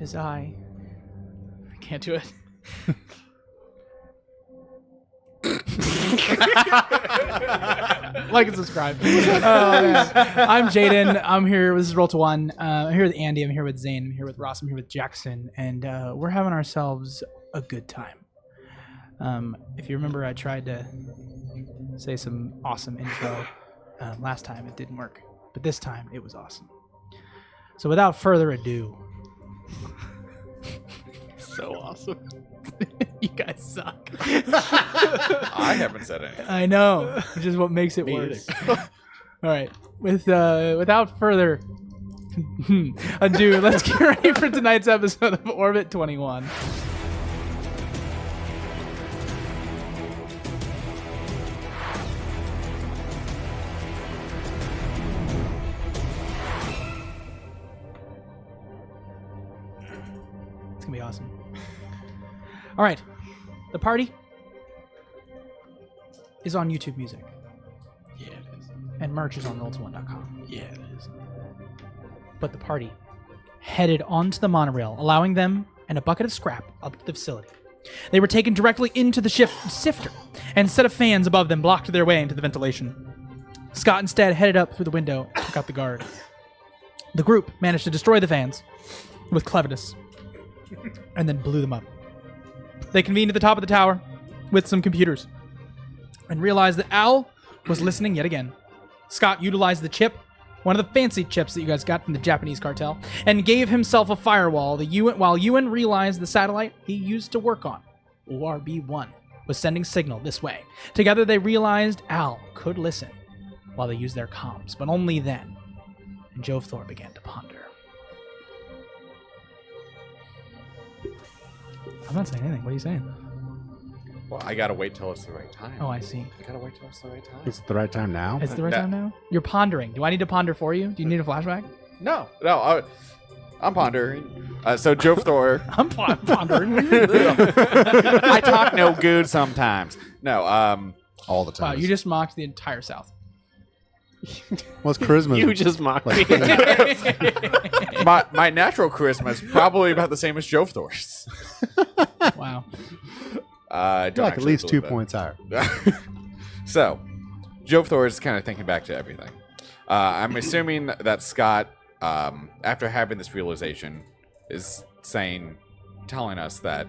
is I can't do it. Like and subscribe. I'm Jaden. I'm here. This is Roll to One. I'm here with Andy. I'm here with Zane. I'm here with Ross. I'm here with Jackson. And we're having ourselves a good time. If you remember, I tried to say some awesome intro last time. It didn't work. But this time, it was awesome. So without further ado... So awesome. You guys suck. I haven't said anything. I know, which is what makes it worse. All right, without further ado, let's get ready for tonight's episode of Orbit 21. It's gonna be awesome. All right, the party is on YouTube Music. Yeah, it is. And merch is on roll21.com. Yeah, it is. But the party headed onto the monorail, allowing them and a bucket of scrap up to the facility. They were taken directly into the sifter, and a set of fans above them blocked their way into the ventilation. Scott instead headed up through the window and took out the guard. The group managed to destroy the fans with cleverness, and then blew them up. They convened at the top of the tower with some computers and realized that Al was listening yet again. Scott utilized the chip, one of the fancy chips that you guys got from the Japanese cartel, and gave himself a firewall while Ewan realized the satellite he used to work on, ORB-1, was sending signal this way. Together they realized Al could listen while they used their comms, but only then. And Jove Thor began to ponder. I'm not saying anything. What are you saying? Well, I gotta wait till it's the right time. Oh, I see. I gotta wait till it's the right time. Is it the right time now? Is it the right time now? You're pondering. Do I need to ponder for you? Do you need a flashback? No, I'm pondering. So Joe Thor. I'm pondering. I talk no good sometimes. No, All the time. Wow, you just mocked the entire South. Well, it's charisma. You just mocked me. my natural charisma is probably about the same as Joe Thor's. Wow. Don't You're like at least 2 believe points higher. So, Joe Thor is kind of thinking back to everything. I'm assuming that Scott, after having this realization, is telling us that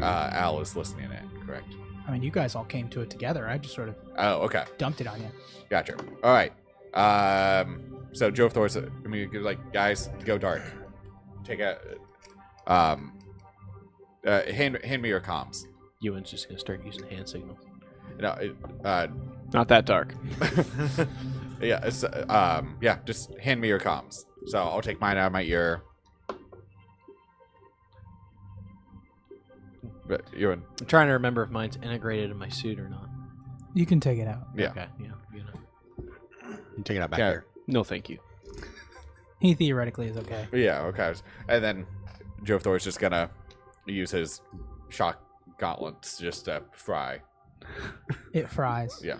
Al is listening in, correct? I mean, you guys all came to it together. I just sort of Oh, okay. dumped it on you. Gotcha. All right. So Joe Thor's, like, guys, go dark. Take a, hand me your comms. Ewan's just gonna start using hand signals. No, Not that dark. yeah, it's, yeah, just hand me your comms. So I'll take mine out of my ear. But Ewan, I'm trying to remember if mine's integrated in my suit or not. You can take it out. yeah. Okay, yeah. You know. You take it out back Okay. there. No, thank you. He theoretically is okay. Yeah, okay. And then Joe Thor's just gonna use his shock gauntlets just to fry. It fries. Yeah.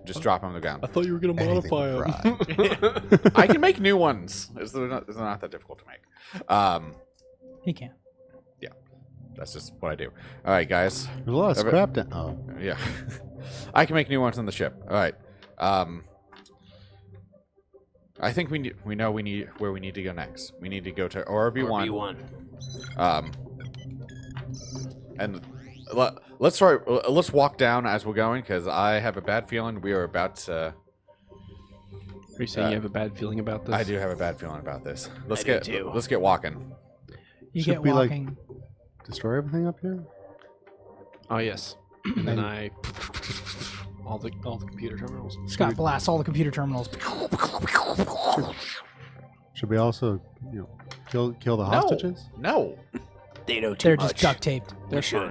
Just drop him on the ground. I thought you were gonna Anything modify fried. I can make new ones. It's not that difficult to make. He can. That's just what I do. All right, guys. There's a lot of scrap down. Oh. Yeah. I can make new ones on the ship. All right. I think we know where we need to go next. We need to go to ORB-1. And let's walk down as we're going, because I have a bad feeling we are about to. Are you saying you have a bad feeling about this? I do have a bad feeling about this. Let's do too. Let's get walking. You Should get we, like, walking. Destroy everything up here? Oh yes. And then I all the computer terminals. Scott blasts all the computer terminals. Should we also, kill the hostages? No. They know too They're much. just duct taped. They're fine.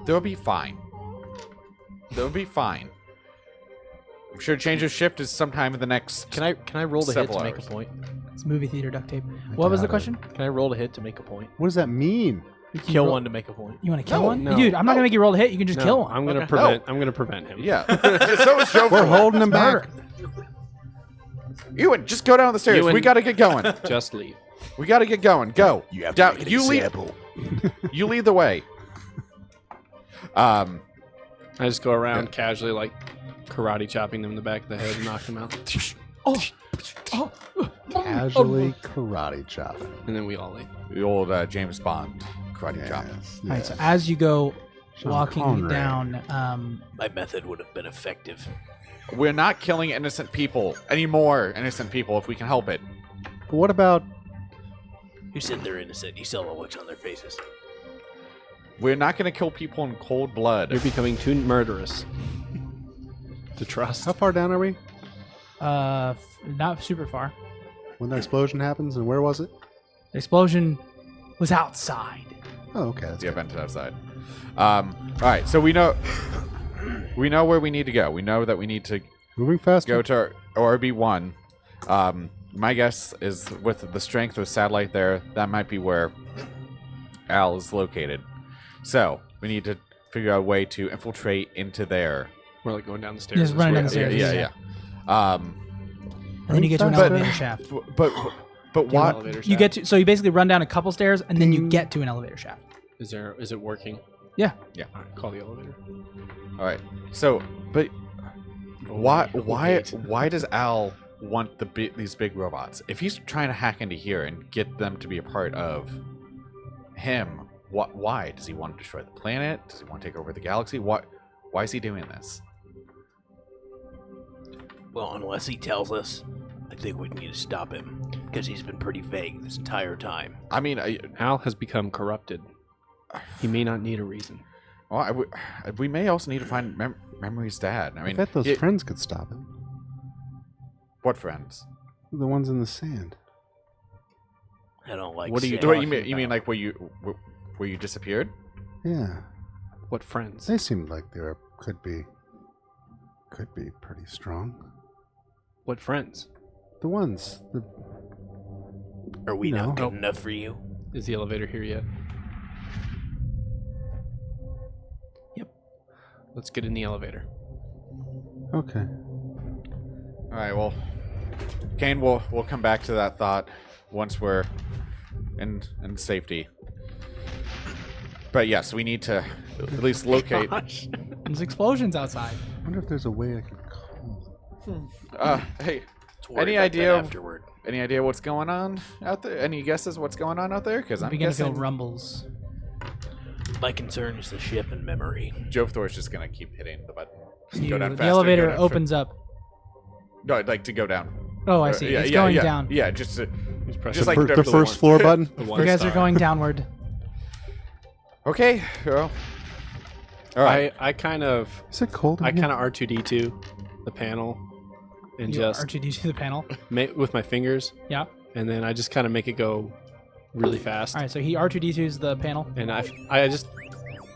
They'll be fine. They'll be fine. I'm sure change of shift is sometime in the next. Can I roll the hit several to make a hours. point? It's movie theater duct tape. What was the question? Can I roll the hit to make a point? What does that mean? Kill one to make a point. You want to kill No, one? no. Dude, I'm not gonna make you roll a hit. You can just kill one. I'm gonna Okay. prevent. I'm gonna prevent him. Yeah. So is Joe. We're holding them back. Murder. Ewan, just go down the stairs. Ewan- We got to get going. Just leave. We got to get going. Go. You have Down, to make an you lead. example. You lead the way. I just go around casually, like karate chopping them in the back of the head and knock them out. Casually karate chop. And then we all leave. The old James Bond karate chop. All right, so as you go Sean walking Connery. down, My method would have been effective. We're not killing innocent people anymore. Innocent people, if we can help it. But what about You said they're innocent. You saw the looks on their faces. We're not going to kill people in cold blood. You're becoming too murderous to trust. how far down are we not super far. when the explosion happens, and where was it? The explosion was outside. Oh, okay. That's Yeah, vented outside. All right, so we know where we need to go. We know that we need to moving faster. go to RB1. My guess is with the strength of the satellite there, that might be where Al is located. So we need to figure out a way to infiltrate into there. We're like going down the stairs. Just running down the Yeah, stairs. yeah. And then you get to an But- elevator shaft. But what? Elevator You shaft. get to, so you basically run down a couple stairs and then you get to an elevator shaft. Is it working? Yeah. Yeah. All right, call the elevator. All right. So, but why wait. why does Al want these big robots? If he's trying to hack into here and get them to be a part of him, why does he want to destroy the planet? Does he want to take over the galaxy? Why is he doing this? Well, unless he tells us, I think we need to stop him. Because he's been pretty vague this entire time. I mean, Al has become corrupted. He may not need a reason. well, we may also need to find Memory's dad. I I mean, bet those friends could stop it. what friends? The ones in the sand. I don't like What are you sand. doing? You mean like where you disappeared? Yeah, What friends? they seemed like they were could be pretty strong. What friends? The ones. Are we No. not good enough for you? Is the elevator here yet? Yep. Let's get in the elevator. Okay. All right. Well, Kane, we'll come back to that thought once we're in safety. But yes, we need to at least locate. There's explosions outside. I wonder if there's a way I could call. Hey, Let's worry Any about idea- that afterward. any idea what's going on out there? Any guesses what's going on out there? Because I'm I'm beginning to feel guessing rumbles. My concern is the ship and memory. Joe Thor's just gonna keep hitting the button. Just The go down faster, elevator go down opens up. No, I'd like to go down. Oh, I see. It's going down. Yeah, just He's pressing Just like the the first one. floor button. the You one guys are star. going downward. okay. Well, all right. I kind of Is it cold? in I here? kind of R2D2 the panel and You just R2D2 the panel. with my fingers, Yeah. and then I just kind of make it go really fast. All right, so he R2D2s the panel. And I just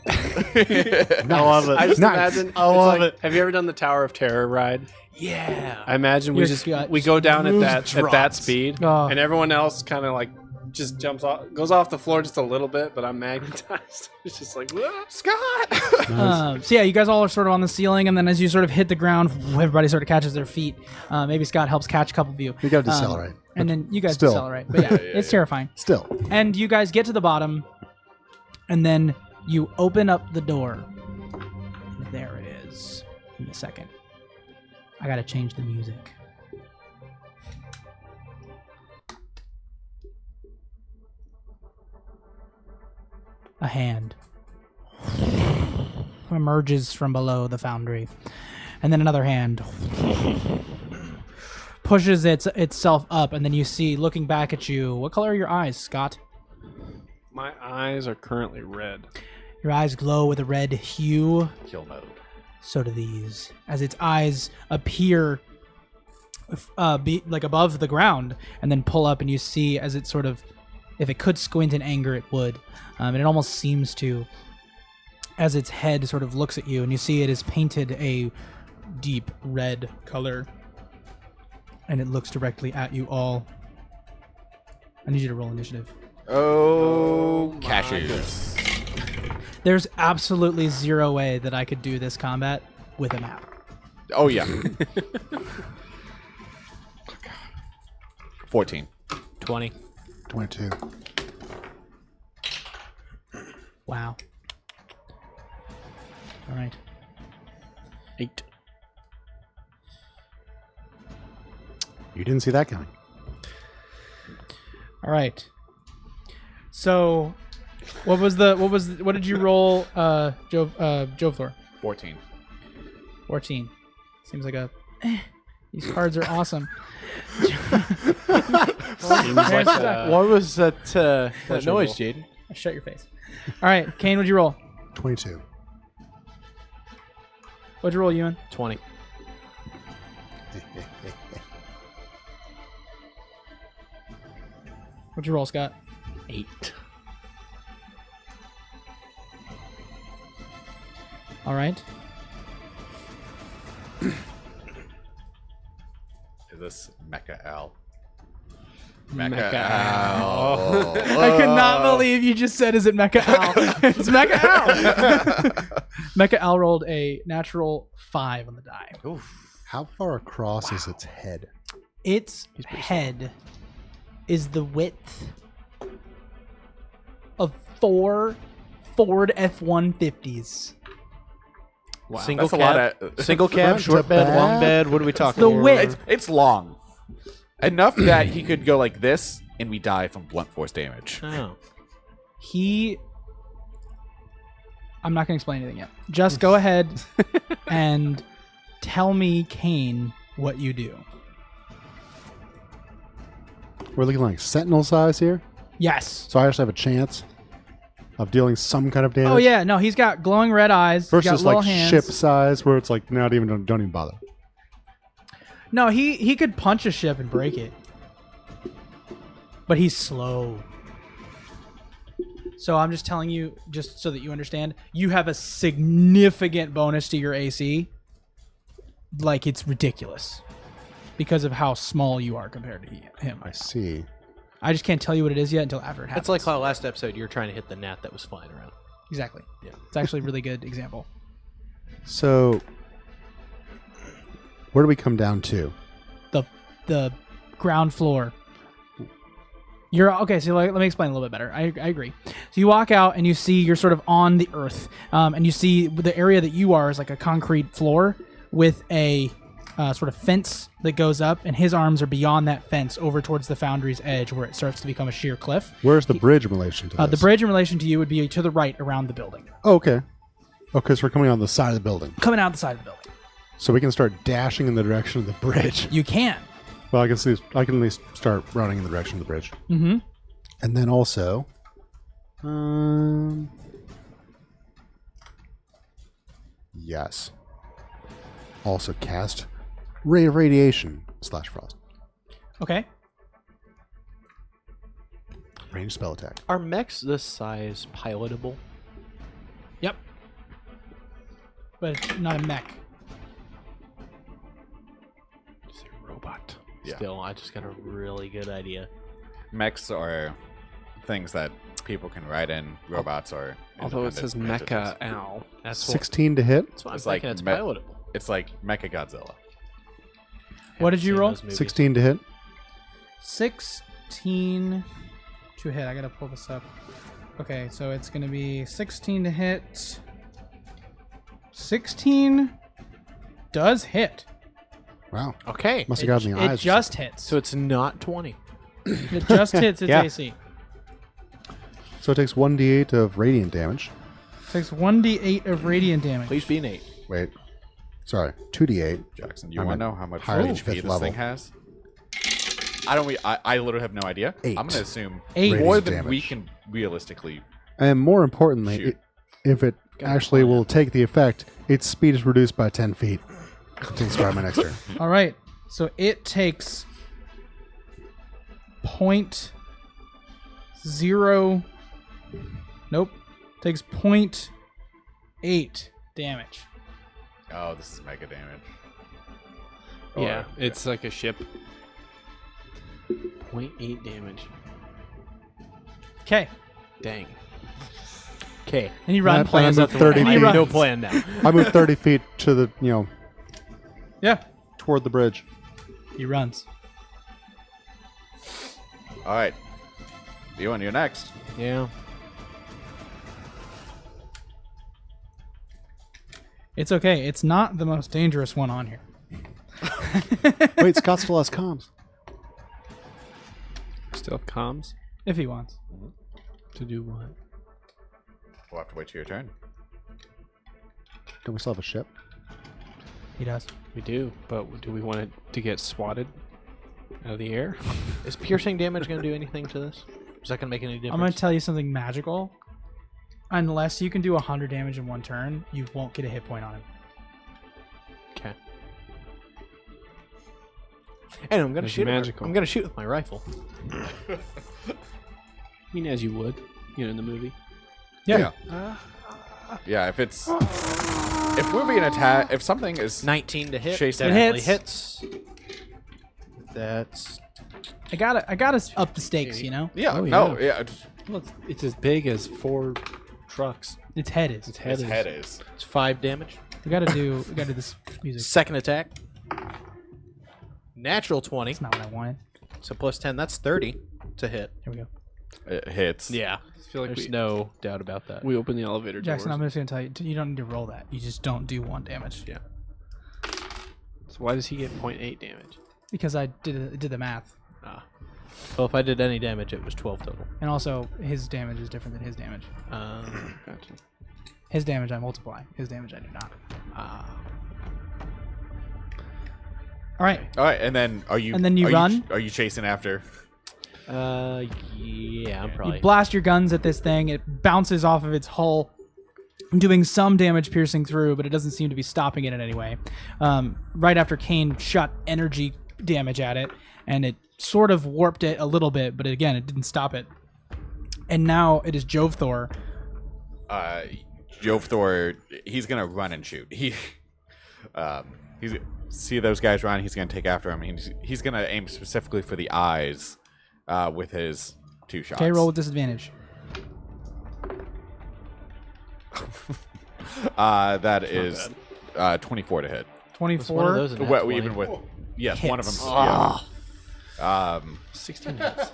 Nice. I love it. I just Nice. imagine. I it's love like, it. Have you ever done the Tower of Terror ride? Yeah. I imagine Your we just gut we go down at just that drops. speed, Oh. and everyone else kind of like just jumps off, goes off the floor just a little bit, but I'm magnetized. It's just like "Whoa." Scott. So yeah, you guys all are sort of on the ceiling, and then as you sort of hit the ground, everybody sort of catches their feet. Maybe Scott helps catch a couple of you. You gotta decelerate. And then you guys Still. decelerate. But yeah, it's terrifying. Still. And you guys get to the bottom, and then you open up the door. And there it is. Give me a second. I gotta change the music. A hand emerges from below the foundry, and then another hand pushes itself up, and then you see, looking back at you, what color are your eyes, Scott? My eyes are currently red. Your eyes glow with a red hue. Kill mode. So do these, as its eyes appear be like above the ground, and then pull up, and you see as it sort of, if it could squint in anger, it would, and it almost seems to, as its head sort of looks at you, and you see it is painted a deep red color, and it looks directly at you all. I need you to roll initiative. Oh, cashews. There's absolutely zero way that I could do this combat with a map. Oh yeah. 14. 20. 22. Wow. All right. 8. You didn't see that coming. All right. So, what did you roll, Jovthor? 14. 14. Seems like a. These cards are awesome. What was that noise, Jaden? Shut your face. All right, Kane, what'd you roll? 22. What'd you roll, Ewan? 20. What'd you roll, Scott? 8. All right. Is this Mecha Al? Mecha Al. I could not believe you just said, "Is it Mecha Al?" It's Mecha Al. Mecha Al rolled a natural 5 on the die. How far across is its head? Its head is the width of 4 Ford F-150s. Wow. That's a lot of... Single cab, Front short to bed, back. long bed. What are we talking? The width. It's long. Enough that he could go like this and we die from blunt force damage. Oh. I'm not going to explain anything yet. Just go ahead and tell me, Kane, what you do. We're looking like sentinel size here, Yes. so I actually have a chance of dealing some kind of damage. Oh, yeah. No, he's got glowing red eyes. He's got Versus little like hands. ship size, where it's like not even don't even bother. No, he could punch a ship and break it. But he's slow. So I'm just telling you, just so that you understand, you have a significant bonus to your AC. Like, it's ridiculous. Because of how small you are compared to him. I see. I just can't tell you what it is yet until after it happens. That's like how last episode you were trying to hit the gnat that was flying around. Exactly. Yeah. It's actually a really good example. So, where do we come down to? The ground floor. You're okay. So let me explain a little bit better. I agree. So you walk out and you see you're sort of on the earth, and you see the area that you are is like a concrete floor with a sort of fence that goes up, and his arms are beyond that fence over towards the foundry's edge where it starts to become a sheer cliff. Where's the bridge in relation to this? The bridge in relation to you would be to the right around the building, Oh, okay. Oh, because we're coming on the side of the building. coming out the side of the building. So we can start dashing in the direction of the bridge. You can. Well, I can at least start running in the direction of the bridge. Mm-hmm. And then also, yes. Also cast Ray of Radiation / Frost. Okay. Range spell attack. Are mechs this size pilotable? Yep. But it's not a mech. It's a robot. Yeah. Still, I just got a really good idea. Mechs are things that people can ride in. Robots are. Although it says independent Mecha entities. Owl. That's what, 16 to hit. that's what I'm It's like thinking. It's me- pilotable. It's like Mecha Godzilla. What did you Seen roll? those movies. 16 to hit. 16 to hit. I gotta pull this up. Okay, so it's gonna be 16 to hit. 16 does hit. Wow. Okay. Must have gotten the eyes. It or just something. hits. So it's not 20. It just hits its Yeah. AC. So it takes 1d8 of radiant damage. Takes 1d8 of radiant damage. Please be an 8. Wait. Sorry. 2d8. Jackson, you I'm want to at know how much higher than HP fifth this level. thing has? I literally have no idea. 8. I'm gonna assume 8. more Radiant than we damage. can realistically. And more importantly, Shoot. if it actually will take the effect, its speed is reduced by 10 feet until the start of my next turn. All right. So it takes 0.0. Nope. Takes 0.8 damage. Oh, this is mega damage. Yeah, Or- it's like a ship. 0.8 damage. Okay. Dang. Okay. And you run. That plan Plans moved out the 30 window. I feet. have no plan now. I move 30 feet to the, Yeah. toward the bridge. He runs. All right. You and you're next. Yeah. It's okay. It's not the most dangerous one on here. Wait, Scott still has comms. Still have comms If he wants. to do what? We'll have to wait till your turn. Don't we still have a ship? He does. We do, but do we want it to get swatted out of the air? Is piercing damage going to do anything to this? Is that going to make any difference? I'm going to tell you something magical. Unless you can do 100 damage in one turn, you won't get a hit point on him. Okay. And I'm going to It's shoot. magical. I'm going to shoot with my rifle. I mean, as you would, in the movie. Yeah. Yeah, if we're being attacked, if something is 19 to hit. Chasing- Definitely It hits. That's I gotta up the stakes, you know? yeah, Oh, no, yeah. yeah, Well, it's as big as 4 trucks. Its head is. Its head his is. head is. it's 5 damage. We gotta do this music. Second attack. Natural 20. That's not what I wanted. So plus 10. That's 30 to hit. Here we go. It hits. Yeah. I feel like There's we no doubt about that. we open the elevator Jackson, I'm doors. just gonna tell you, you don't need to roll that. You just don't do 1 damage. Yeah. So why does he get 0.8 damage? Because I did the math. Ah. Well, if I did any damage, it was 12 total. And also, his damage is different than his damage. Gotcha. His damage I multiply. His damage I do not. All right. All right, and then are you? And then you are run? are you chasing after? Yeah, I'm probably. You blast your guns at this thing. It bounces off of its hull, doing some damage piercing through, but it doesn't seem to be stopping it in any way. Right after Kane shot energy damage at it, and it sort of warped it a little bit, but again, it didn't stop it. And now it is Jovthor. Jovthor, he's gonna run and shoot. He's see those guys run. He's gonna take after him. He's gonna aim specifically for the eyes with his 2 shots. Okay, roll with disadvantage. That is 24 to hit. Was one of 24. those a nat Well, 20? even with yes, one of them. Hits. Yeah. 16 hits.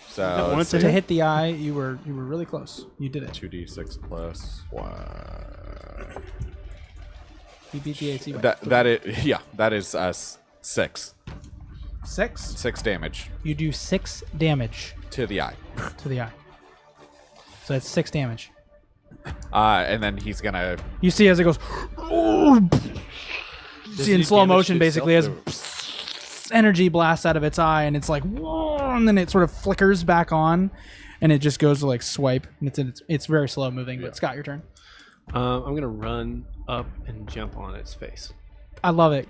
So one let's To see. hit the eye, you were really close. You did it. 2d6 plus 1. You beat the AC. by That is 6. 6. 6 damage You do 6 damage to the eye. to the eye. So that's 6 damage. And then he's gonna You see as it goes, see in he slow damage motion, himself, basically, as or- energy blasts out of its eye, and it's like, and then it sort of flickers back on, and it just goes to like swipe, and it's very slow moving. But Scott, your turn. I'm gonna run up and jump on its face. I love it.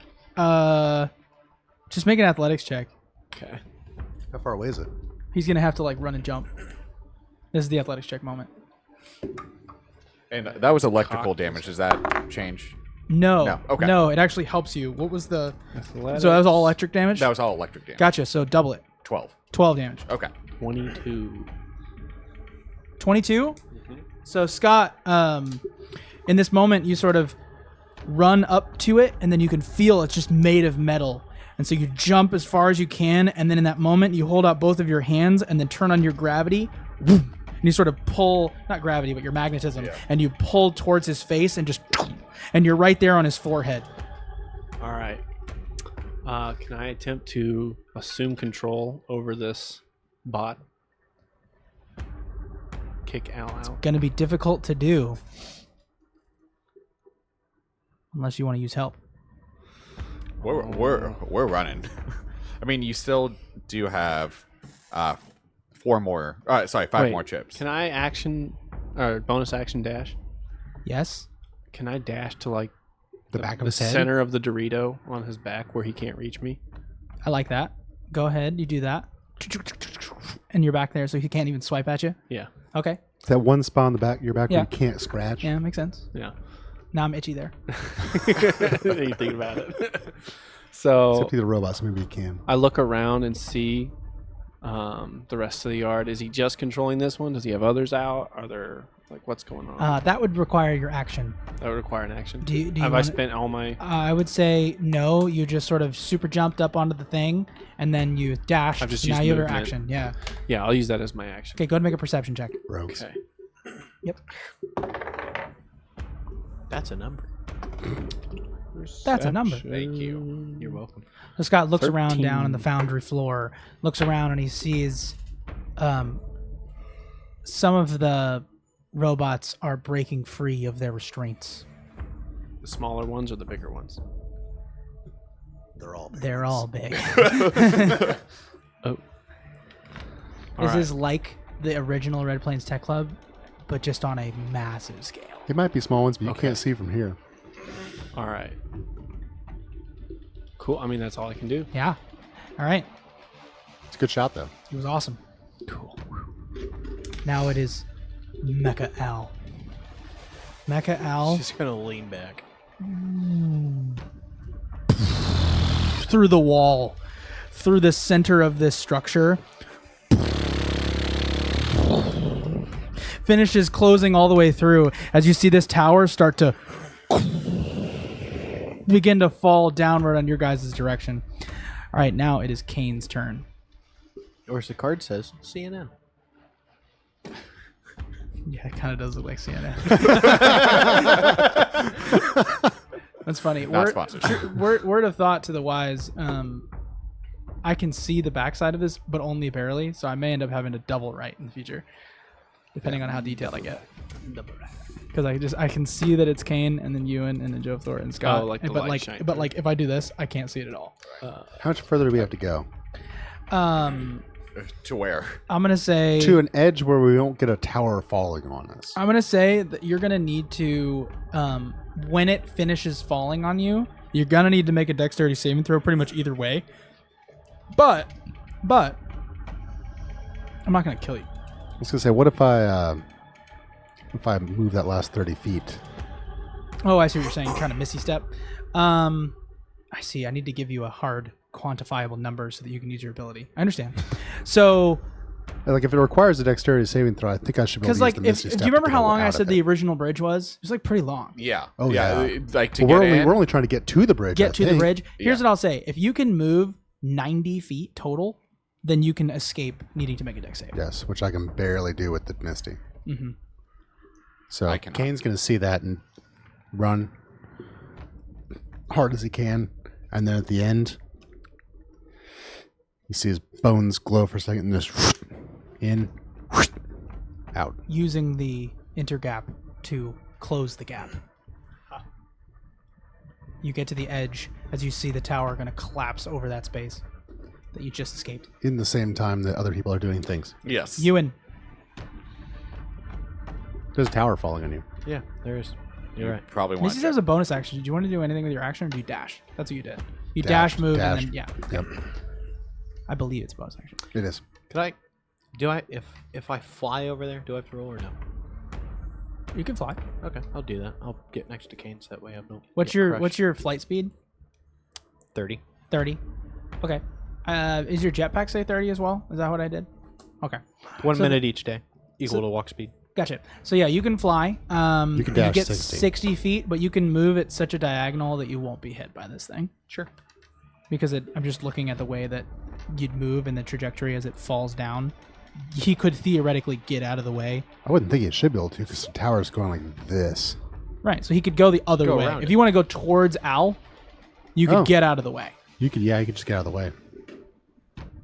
Just make an athletics check. Okay. How far away is it? He's gonna have to like run and jump. This is the athletics check moment. And that was electrical damage. Does that change? No, No, okay. no, it actually helps you. What was the? Athletics, So that was all electric damage. That was all electric damage. Gotcha. So double it. 12. 12 damage. Okay. 22. 22. So Scott, in this moment, you sort of run up to it, and then you can feel it's just made of metal. And so you jump as far as you can, and then in that moment, you hold out both of your hands, and then turn on your gravity, and you sort of pull, not gravity, but your magnetism, and you pull towards his face, and just, and you're right there on his forehead. All right. Can I attempt to assume control over this bot? Kick Al out. Gonna be difficult to do, unless you want to use help. We're running. I mean, you still do have 4 more. Sorry, 5 Wait, more chips. Can I action or bonus action dash? Yes. Can I dash to like The back of the his head? center of the Dorito on his back where he can't reach me? I like that. Go ahead. You do that, and you're back there, so he can't even swipe at you. Yeah. Okay. It's that one spot on the back, your back Yeah. where you can't scratch. Yeah, makes sense. Yeah. Now I'm itchy there. You think about it. So Except he's a robot, so maybe you can. I look around and see the rest of the yard. Is he just controlling this one? Does he have others out? Are there Like what's going on? That would require your action. That would require an action. Do you Have I wanna- spent all my? I would say no. You just sort of super jumped up onto the thing, and then you dashed. I've just so now used you have your movement. action. Yeah. Yeah, I'll use that as my action. Okay, go ahead and make a perception check. Rogues. Okay. Yep. That's a number. That's a number. Thank you. You're welcome. So Scott looks around 13. down on the foundry floor, looks around, and he sees some of the robots are breaking free of their restraints. The smaller ones or the bigger ones? They're all. They're all big. Oh. This is like the original Red Plains Tech Club, but just on a massive scale. It might be small ones, but you Okay. can't see from here. All right. Cool. I mean, that's all I can do. Yeah. All right. It's a good shot, though. It was awesome. Cool. Now it is Mecha Al. Mecha Al Just gonna lean back. through the wall, through the center of this structure. Finishes closing all the way through as you see this tower start to begin to fall downward on your guys' direction. All right, now it is Kane's turn. Or as the card says, CNN. Yeah, it kind of does look like CNN. That's funny. Not sponsored. Word of thought to the wise. I can see the backside of this, but only barely, so I may end up having to double write in the future, depending on how detailed I get. Because I can see that it's Kane and then Ewan and then Joe Thor and Scott. Oh, like the but light like shine but through. like if I do this, I can't see it at all. How much further do we have to go? To where? I'm gonna say To an edge where we won't get a tower falling on us. I'm gonna say that you're gonna need to when it finishes falling on you, you're gonna need to make a dexterity saving throw pretty much either way. But I'm not gonna kill you. I was gonna say, what if I move that last 30 feet? Oh, I see what you're saying. You're trying to missy step. I see. I need to give you a hard quantifiable number so that you can use your ability. I understand. So, Like, if it requires a dexterity saving throw, I think I should be able because to like, use the Misty do Step you remember to how go long I out said of the it. original bridge was? It was like pretty long. Yeah. Oh, yeah. Like to Well, get in. we're only trying to get to the bridge. Get I to the think. bridge. Here's Yeah. what I'll say: if you can move 90 feet total, then you can escape needing to make a dex save. Yes, which I can barely do with the Misty. Mm-hmm. So I cannot. Kane's going to see that and run hard as he can, and then at the end, you see his bones glow for a second, and just in, out. Using the intergap to close the gap. You get to the edge as you see the tower going to collapse over that space that you just escaped. In the same time that other people are doing things. Yes. Ewan, There's a tower falling on you. Yeah, there is. You're right. Probably want Mrs. has a bonus action. Do you want to do anything with your action, or do you dash? That's what you did. You Dash, dash, move, dash. and then yeah. Yep, I believe it's bonus action. it is. Could I? If I fly over there, do I have to roll or no? You can fly. Okay, I'll do that. I'll get next to Kane so that way I don't. What's get your crushed. What's your flight speed? 30? 30. Okay. Is your jetpack say 30 as well? Is that what I did? Okay. 1 So- minute each day, equal to walk speed. Gotcha. So yeah, you can fly. You can dash get 60. 60 feet, but you can move at such a diagonal that you won't be hit by this thing. Sure. Because I'm just looking at the way that you'd move and the trajectory as it falls down. He could theoretically get out of the way. I wouldn't think it should be able to, because the tower's going like this. Right. So he could go the other Go way. around If it. you want to go towards Al, you could Oh. get out of the way. You could just get out of the way.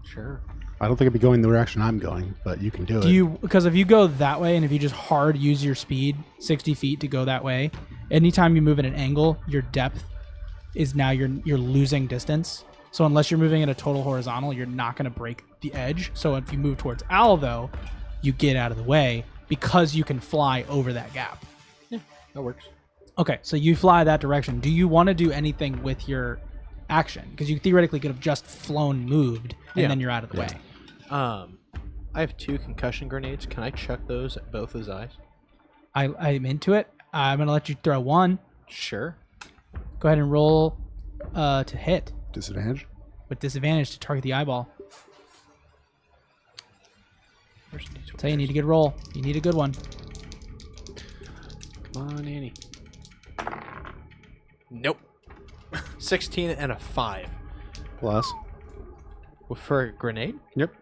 Sure. I don't think it'd be going the direction I'm going, but you can do it. Do you? Because if you go that way, and if you just hard use your speed, 60 feet to go that way, anytime you move at an angle, your depth is now you're losing distance. So unless you're moving at a total horizontal, you're not going to break the edge. So if you move towards Al, though, you get out of the way because you can fly over that gap. That works. Okay, so you fly that direction. Do you want to do anything with your action? Because you theoretically could have just flown, moved, and Yeah. then you're out of the way. I have 2 concussion grenades. Can I chuck those at both his eyes? I'm into it. I'm going to let you throw one. Sure. Go ahead and roll to hit Disadvantage? with disadvantage to target the eyeball. Where's the D20? So you need a good roll. You need a good one. Come on, Annie. Nope. 16 and a 5. Plus. For a grenade? Yep.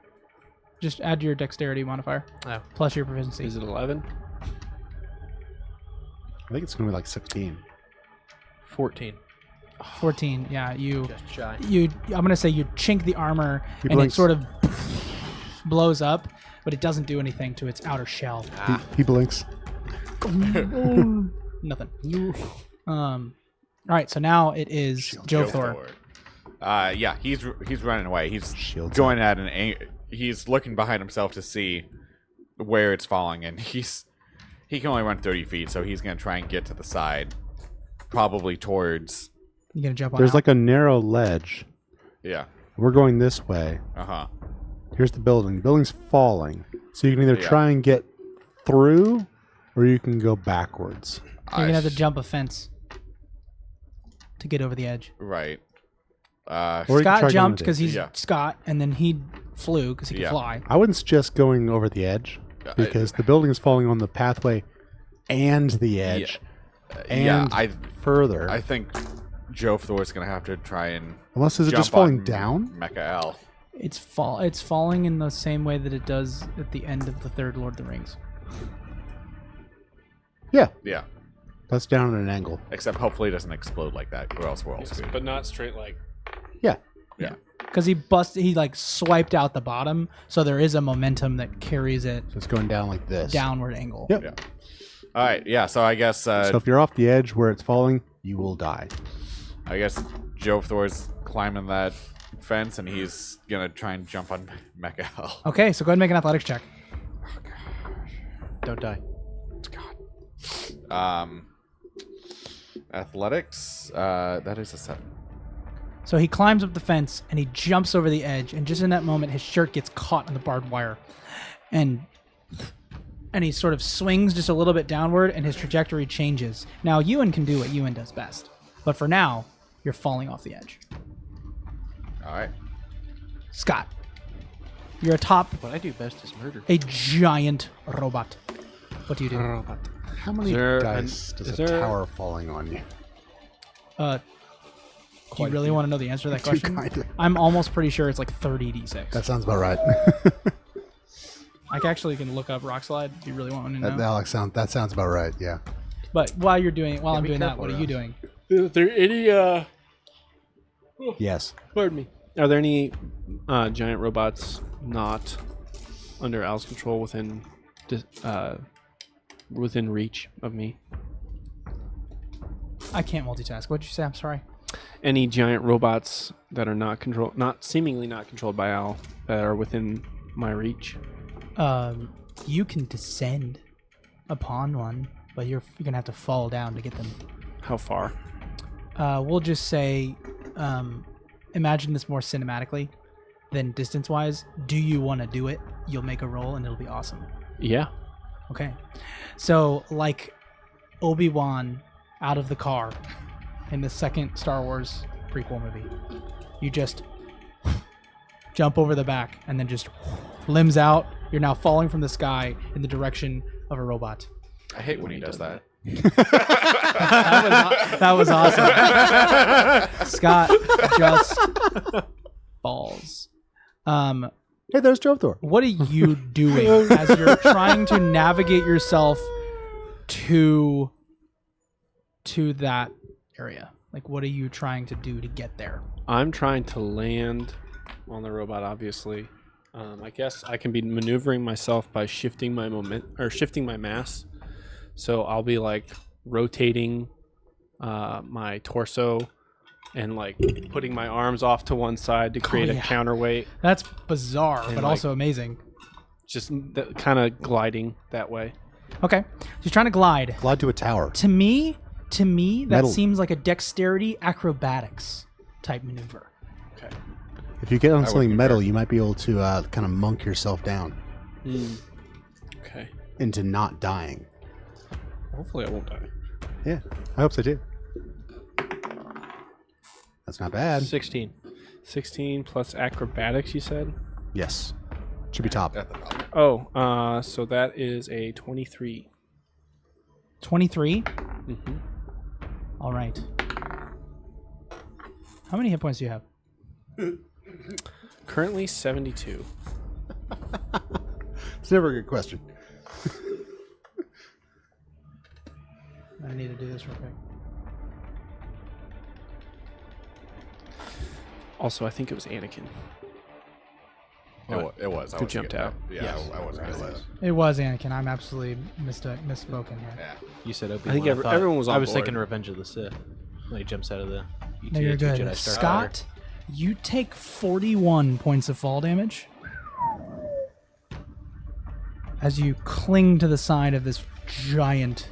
Just add your dexterity modifier Oh. plus your proficiency. Is it 11? I think it's going to be like 16. 14. 14. Yeah, you. Just shy. I'm gonna say you chink the armor He and blinks. it sort of blows up, but it doesn't do anything to its outer shell. He blinks. Nothing. All right, so now it is Joe Thor. Yeah, he's running away. He's Shields going at he's looking behind himself to see where it's falling, and he can only run 30 feet, so he's gonna try and get to the side, probably towards. You gonna jump on? There's out? like a narrow ledge. Yeah. We're going this way. Here's the building. The building's falling. So you can either try and get through, or you can go backwards. You're gonna have to jump a fence to get over the edge. Right. Or you can try Scott going jumped with it. because he's Yeah. Scott, and then he flew because he could fly. I wouldn't suggest going over the edge because the building is falling on the pathway and the edge and further. I think Joe Thor's gonna have to try and. Unless is it jump just falling on down? Mecha L. It's falling in the same way that it does at the end of the third Lord of the Rings. Yeah, Yeah. that's down at an angle. Except hopefully it doesn't explode like that, or else we're all screwed. But not straight like. Yeah. Yeah. Because he like swiped out the bottom, so there is a momentum that carries it So it's going down like this. downward angle. Yep. Yeah. All right. Yeah. So I guess. So if you're off the edge where it's falling, you will die. I guess Joe Thor's climbing that fence, and he's gonna try and jump on Mecha L. Okay, so go ahead and make an athletics check. Don't die. Athletics. That is a 7. So he climbs up the fence and he jumps over the edge, and just in that moment, his shirt gets caught in the barbed wire, and he sort of swings just a little bit downward, and his trajectory changes. Now Ewan can do what Ewan does best, but for now, you're falling off the edge. All right. Scott, you're atop What I do best is murder. a giant robot. What do you do? How many there dice does a tower falling on you? Do you really want to know the answer to that Too question? kindly. I'm almost pretty sure it's like 30 d6. That sounds about right. I actually can look up rock slide if you really want to know. that sounds about right. Yeah. But while I'm doing that, careful, what are you doing? Are there any? Yes. Pardon me. Are there any giant robots not under Al's control within reach of me? I can't multitask. What'd you say? I'm sorry. Any giant robots that are not seemingly not controlled by Al, that are within my reach? You can descend upon one, but you're gonna have to fall down to get them. How far? We'll just say, imagine this more cinematically than distance-wise. Do you want to do it? You'll make a roll, and it'll be awesome. Yeah. Okay. So, like Obi-Wan out of the car in the second Star Wars prequel movie, you just jump over the back and then just limbs out. You're now falling from the sky in the direction of a robot. I hate when he does that. That was awesome. Scott just falls. Hey, there's Joe Thor. What are you doing as you're trying to navigate yourself to that area? Like, what are you trying to do to get there? I'm trying to land on the robot, obviously. I guess I can be maneuvering myself by shifting my shifting my mass. So I'll be like rotating my torso and like putting my arms off to one side to create a counterweight. That's bizarre, but like- also amazing. Just kind of gliding that way. Okay, she's trying to glide. Glide to a tower. To me, that Metal. seems like a dexterity acrobatics type maneuver. Okay. If you get on would something concur. metal, you might be able to kind of monk yourself down Okay. into not dying. Hopefully I won't die. Yeah, I hope so too. That's not bad. 16. 16 plus acrobatics, you said? Yes. Should be top. At the top. Oh, so that is a 23. 23. Mm-hmm. All right. How many hit points do you have? Currently 72. It's never a good question. I need to do this real quick. Also, I think it was Anakin. It was. Who jumped out? Yeah, Yes. I wasn't going to let it. It was Anakin. I'm absolutely misspoken here. Yeah. You said Obi-Wan. I think thought- everyone was on I was board. thinking Revenge of the Sith. When he jumps out of the No, you're good. Jedi Starfighter. Scott, you take 41 points of fall damage as you cling to the side of this giant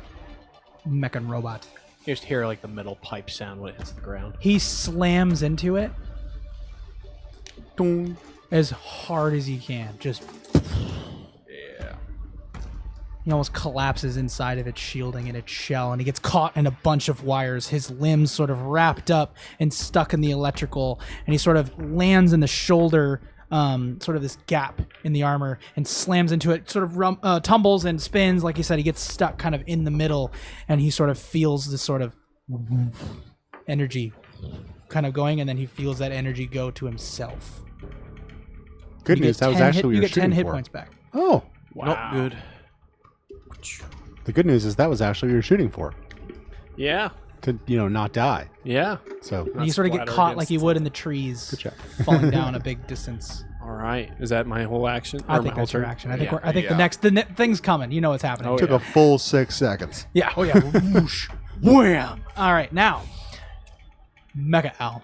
mechan robot. You just hear like the metal pipe sound when it hits the ground. He slams into it Dong. as hard as he can. Just Yeah. he almost collapses inside of its shielding and its shell, and he gets caught in a bunch of wires, his limbs sort of wrapped up and stuck in the electrical, and he sort of lands in the shoulder, sort of this gap in the armor, and slams into it, sort of tumbles and spins. Like you said, he gets stuck kind of in the middle, and he sort of feels this sort of energy kind of going, and then he feels that energy go to himself. Good You news. get That was 10 actually what you you were get 10 shooting hit for. points back. Oh, Wow. Nope, good. the good news is that was actually what you were shooting for. Yeah. To not die. Yeah. So And you sort of get splatter caught like against you the- would in the trees, good job. falling down a big distance. All right. Is that my whole action? I Or think my whole that's your turn? action. I think Yeah. I think Yeah. the thing's coming. You know what's happening. Oh, Took yeah. a full 6 seconds. Yeah. Oh yeah. Whoosh. Wham. All right. Now, Mecha Owl.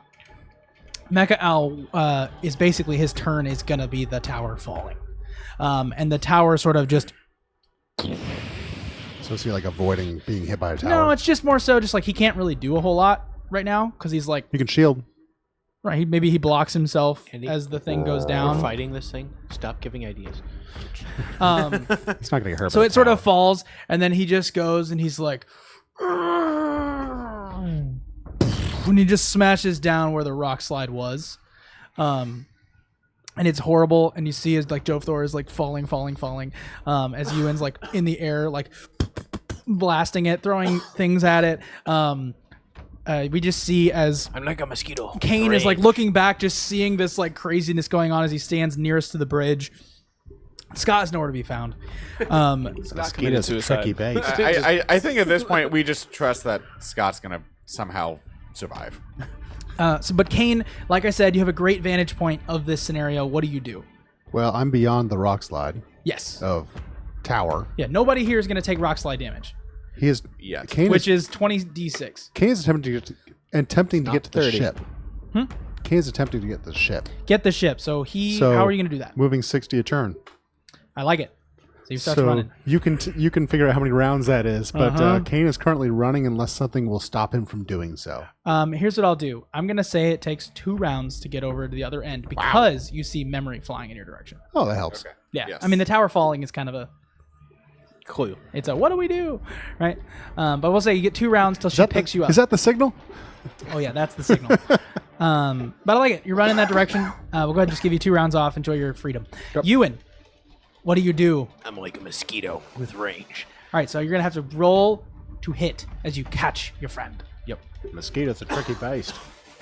Mecha Owl is basically his turn is gonna be the tower falling, and the tower sort of just. So is he like avoiding being hit by a tower? No, it's just more so just like he can't really do a whole lot right now because he's like You can shield. right. Maybe he blocks himself Andy? as the thing goes We're down. fighting this thing. Stop giving ideas. He's not going to get hurt. So by it the sort of tower. falls, and then he just goes and he's like, when he just smashes down where the rock slide was, and it's horrible. And you see as like Joe Thor is like falling, as Ewan's like in the air, like blasting it, throwing things at it. We just see as I'm like a mosquito. Kane is like Rage. looking back, just seeing this like craziness going on as he stands nearest to the bridge. Scott is nowhere to be found. Scott committed Mosquito's a suicide. tricky base. I think at this point we just trust that Scott's going to somehow survive. But Kane, like I said, you have a great vantage point of this scenario. What do you do? Well, I'm beyond the rock slide Yes. of tower. Yeah, nobody here is going to take rock slide damage, He is. Yes. Kane which is is 20d6. Kane is attempting to get to the 30. ship. Kane is attempting to get to the ship. Get the ship. So So how are you going to do that? Moving 60 a turn. I like it. So he starts So running. you can figure out how many rounds that is, but Uh-huh. Kane is currently running unless something will stop him from doing so. Here's what I'll do. I'm going to say it takes 2 rounds to get over to the other end because you see memory flying in your direction. Oh, that helps. Okay. Yeah. Yes. I mean, the tower falling is kind of a Clue. It's a what do we do, right? But we'll say you get 2 rounds till Is she that picks the, you up. Is that the signal? Oh yeah, that's the signal. But I like it. You're running that direction. We'll go ahead and just give you 2 rounds off. Enjoy your freedom. Yep. Ewan, what do you do? I'm like a mosquito with range. All right, so you're gonna have to roll to hit as you catch your friend. Yep. Mosquito's a tricky beast.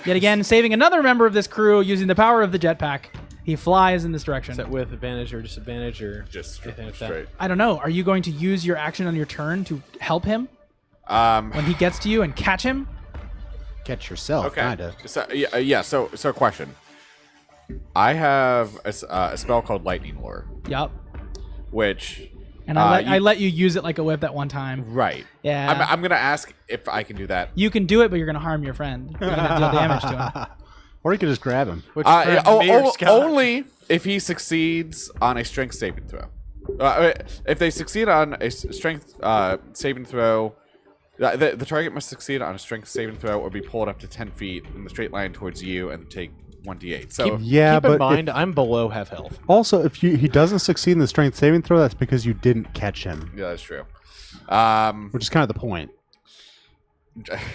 Yet again, saving another member of this crew using the power of the jetpack. He flies in this direction. Is that with advantage or disadvantage or Just anything like that? straight. I don't know. Are you going to use your action on your turn to help him when he gets to you and catch him? Catch yourself, Okay. kinda. So yeah. So question. I have a spell called Lightning Lure, Yup. which And I let you use it like a whip that one time. right. Yeah. I'm gonna ask if I can do that. You can do it, but you're gonna harm your friend. You're gonna deal damage to him. Or you could just grab him. Which friend, me or Scott? Only if he succeeds on a strength saving throw. If they succeed on a strength saving throw, the target must succeed on a strength saving throw or be pulled up to 10 feet in the straight line towards you and take 1d8. So Yeah, Keep in but mind, I'm below half health. also if he doesn't succeed in the strength saving throw, that's because you didn't catch him, yeah, that's true. which is kind of the point.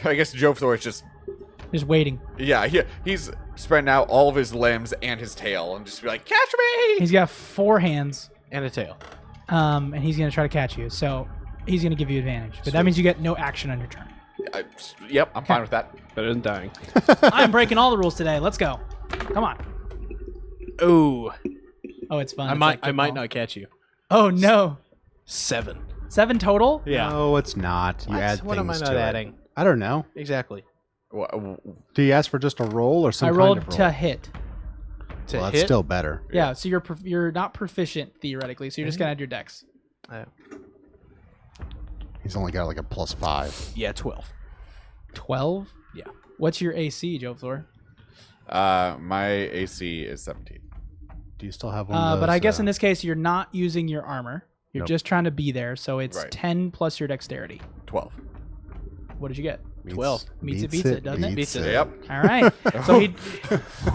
I guess Joe Thor is just waiting. he's spreading out all of his limbs and his tail and just be like, catch me! He's got 4 hands, And a tail. and he's gonna try to catch you. So He's going to give you advantage, but that means you get no action on your turn. Yep, I'm fine with that. Better than dying. I'm breaking all the rules today. Let's go. Come on. Oh, Oh, it's fun. I It's might like I might football. not catch you. Oh, no. 7. 7 total? Yeah. No, it's not. You add What am I things not to it. adding? I don't know. Exactly. Do you ask for just a roll or some I kind rolled of roll? to hit. To Well, that's hit? still better. Yeah, so you're not proficient theoretically, so you're just going to add your dex. He's only got like a +5. Yeah, 12. 12? Yeah. What's your AC, Joe Floor? My AC is 17. Do you still have one of those? But I guess in this case, you're not using your armor. You're Nope. just trying to be there, so it's Right. 10 plus your dexterity. 12. What did you get? 12. Meets it, beats it, doesn't it? Beats it. Yep. All right. So he,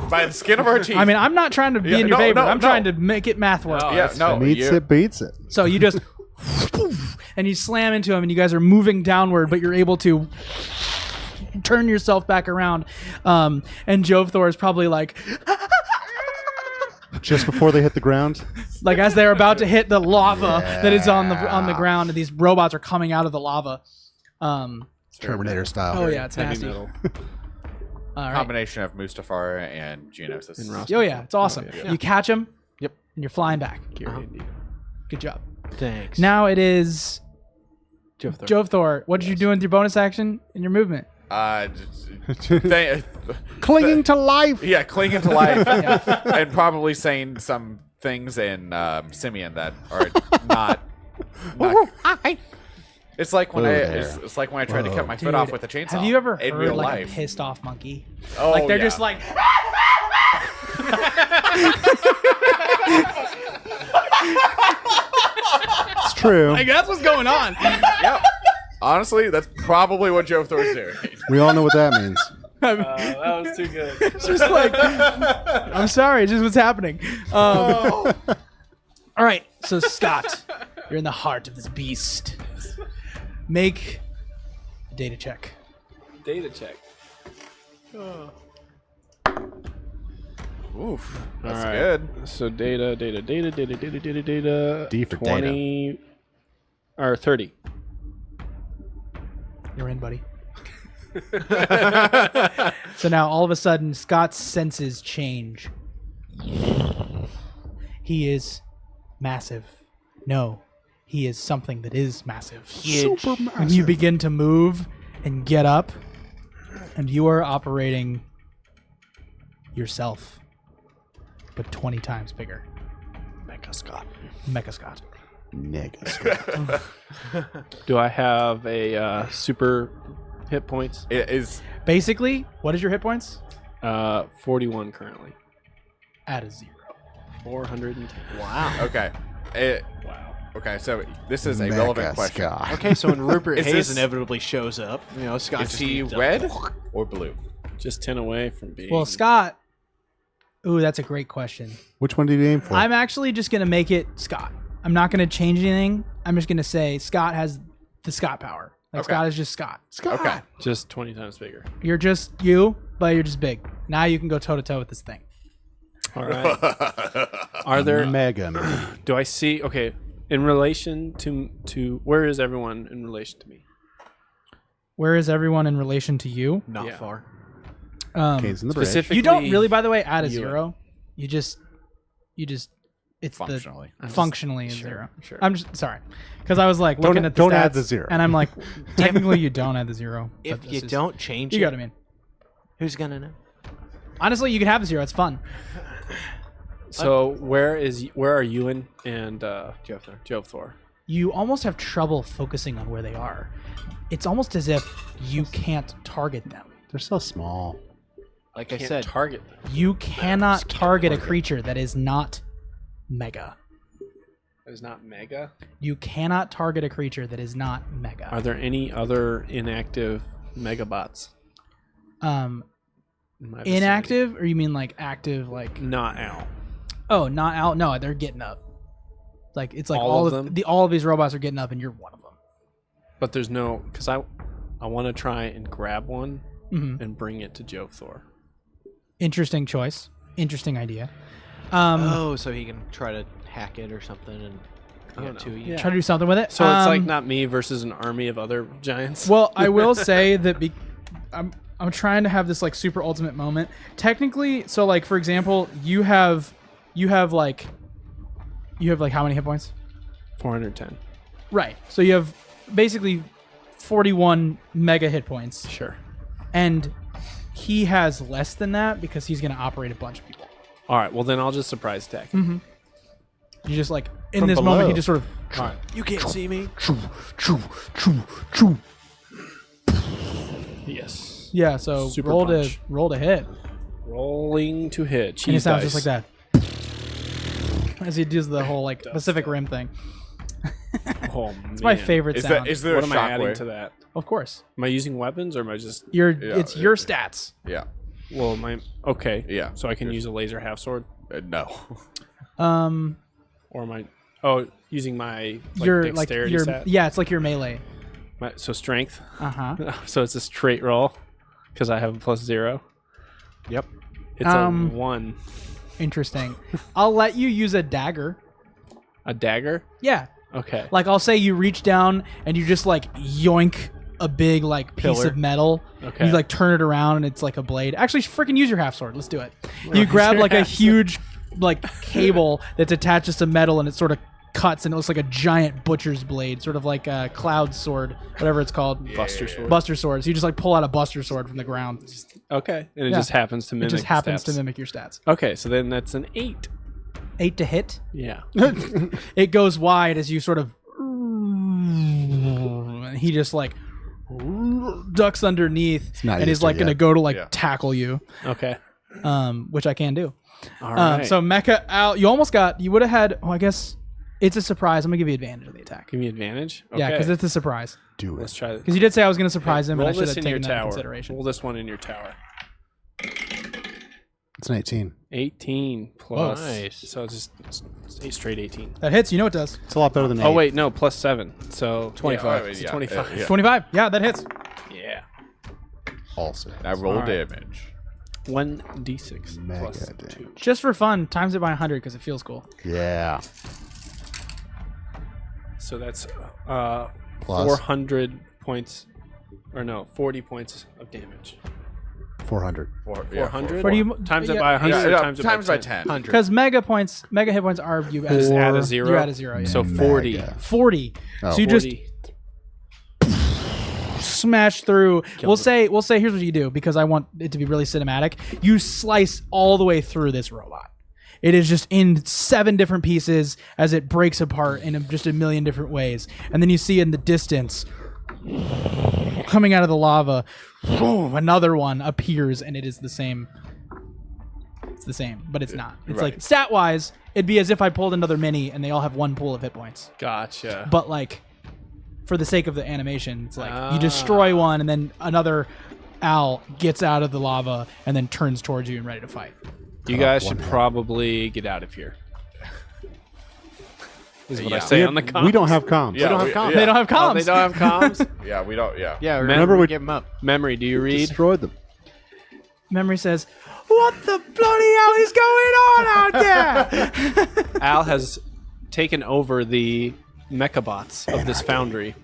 By the skin of our teeth. I mean, I'm not trying to be Yeah, in your no, favor. no, I'm no. trying to make it math work. Oh, yeah, that's no. Meets you- it, beats it. So you just and you slam into him, and you guys are moving downward, but you're able to turn yourself back around. And Jove Thor is probably like Just before they hit the ground. as they're about to hit the lava that is on the Yeah. ground, and these robots are coming out of the lava. Terminator style. Oh yeah, it's Heavy nasty. metal. All right. Combination of Mustafar and Geonosis. And Ross. Oh yeah, it's awesome. Yeah. You catch him. Yep. And you're flying back. Guaranteed. Good job. Thanks. Now it is Jove Thor. Jove Thor. What did you do with your bonus action and your movement? Clinging to life. Yeah, clinging to life, and probably saying some things in Simeon that are not. It's like when Whoa I there. it's like when I tried to cut my foot Dude, off with a chainsaw. Have you ever in heard real like life? a pissed off monkey? Oh, Like they're yeah. just like It's true. like that's what's going on. Yep. Honestly, that's probably what Joe Thor's doing. We all know what that means. That was too good. It's just like I'm sorry, it's just what's happening. All right, so Scott, you're in the heart of this beast. Make a data check. Data check. Oof, that's All right. good. So data. D for 20 or 30. You're in, buddy. So now all of a sudden, Scott's senses change. He is massive. No, he is something that is massive. Huge. When you begin to move and get up, and you are operating yourself, but 20 times bigger. Mecha Scott. Mecha Scott. Nigga. Do I have a super hit points? It is Basically, what is your hit points? 41 currently. Add a 0. 410. Wow. okay. Wow. Okay, so this is a relevant Mega question. Scott. Okay, so when Rupert Is Hayes this- inevitably shows up, Scott Is just he needs to- red or blue? Just 10 away from being. Well, Scott. Ooh, that's a great question. Which one did you aim for? I'm actually just gonna make it Scott. I'm not gonna change anything. I'm just gonna say Scott has the Scott power. Like Okay. Scott is just Scott. Scott. Okay. just 20 times bigger. You're just you, but you're just big. Now you can go toe to toe with this thing. All right. Are there? Mega. Do I see? Okay. In relation to where is everyone in relation to me? Where is everyone in relation to you? Not Yeah. far. Canes in the bridge. Specifically, You don't really, by the way, add a you- 0. You just, it's Functionally. the functionally is Sure, 0. sure. I'm just sorry, because I was like Don't- looking at the don't stats, add the 0. and I'm like, technically you don't add the 0. If but you this is- don't change you it, got what I mean. who's gonna know? Honestly, you can have the 0. It's fun. So where are Ewan and Jove Thor? You almost have trouble focusing on where they are. It's almost as if you can't target them. They're so small. Like I Can't said, target them. You cannot target a creature that is not mega. It's not mega. You cannot target a creature that is not mega. Are there any other inactive megabots? Um, In my vicinity? inactive, or you mean like active? Like Not Al. oh, not out. No, they're getting up. Like it's like All all of of them? all of these robots are getting up, and you're one of them. But there's no, because I want to try and grab one Mhm. and bring it to Jove Thor. Interesting choice. Interesting idea. oh, so he can try to hack it or something, and I don't know. Yeah. Try to do something with it. So it's like not me versus an army of other giants. Well, I will say that I'm trying to have this like super ultimate moment. Technically, so like for example, you have like how many hit points? 410. Right. So you have basically 41 mega hit points. Sure. And he has less than that because he's going to operate a bunch of people. All right. Well, then I'll just surprise attack. You just like in From this below. moment he just sort of All right. You can't see me. Yes. yeah. So Super roll punch. to hit, Rolling to hit. Cheese and it sounds dice. just like that as he does the whole like Pacific Rim thing. Oh, It's my favorite Is sound. there What a am I adding shockwave? to that? Of course, Am I using weapons or am I just? it's your stats. Yeah. Well, okay. Yeah. So I can use a laser half sword, No. or am I? Oh, using my Your dexterity stat. yeah, it's like your melee. So strength. Uh-huh. So it's a straight roll because I have a +0. Yep. It's a 1. Interesting. I'll let you use a dagger. A dagger. Yeah. Okay. Like I'll say you reach down and you just like yoink a big like piece Pillar. of metal. Okay. You like turn it around and it's like a blade. Actually, freaking use your half sword. Let's do it. You grab like a huge like cable that's attached to some metal and it sort of cuts and it looks like a giant butcher's blade, sort of like a cloud sword, whatever it's called. Buster sword. Buster sword. So you just like pull out a buster sword from the ground. Okay. And it Yeah. just happens to It mimic. just happens steps. to mimic your stats. Okay. So then that's an 8. 8 to hit. Yeah. It goes wide as you sort of and he just like ducks underneath not and used is to like it gonna yet. go to like Yeah. tackle you, Okay. which I can do. All right. So Mecha out. You would have had. Oh, I guess it's a surprise. I'm gonna give you advantage of the attack. Give me advantage. Okay. Yeah, because it's a surprise. Do Let's it. try. Because you did say I was gonna surprise him, and I Roll should this have in your taken that into tower. consideration. Roll this one in your tower. It's an 18. 18 plus. Nice. So it's just straight 18. That hits. You know it does. It's a lot better than 8. Oh wait, no, +7. So 25. Yeah, It's yeah, 25. yeah. 25. Yeah, that hits. Yeah. Also. Now roll All right. damage. 1d6 Mega plus damage. 2. Just for fun, times it by 100 because it feels cool. Yeah. So that's Plus. 400 points, or no, 40 points of damage. 400. 400? What do you Times it yeah, by 100 or Yeah, times it times by by 10? 10. Because mega hit points are you Just add add a Four. 0? you add a 0. Yeah. So 40. Mega. 40. Oh. So you just 40. smash through. We'll say here's what you do because I want it to be really cinematic. You slice all the way through this robot. It is just in 7 different pieces as it breaks apart in just a million different ways. And then you see in the distance, coming out of the lava, boom, another one appears and it is the same. It's the same, but it's not. It's Right. like stat-wise, it'd be as if I pulled another mini and they all have one pool of hit points. Gotcha. But like, for the sake of the animation, it's like you destroy one and then another owl gets out of the lava and then turns towards you and ready to fight. You Cut off guys one should head. probably get out of here. Is what I Yeah. say on the comms. We don't have comms. Yeah, don't have comms. They don't have comms. Oh, they don't have comms? Yeah, we don't. Yeah. Yeah, Remember we- get him up. Memory, do you read? Destroyed them. Memory says, "What the bloody hell is going on out there?" Al has taken over the mecha bots of this foundry,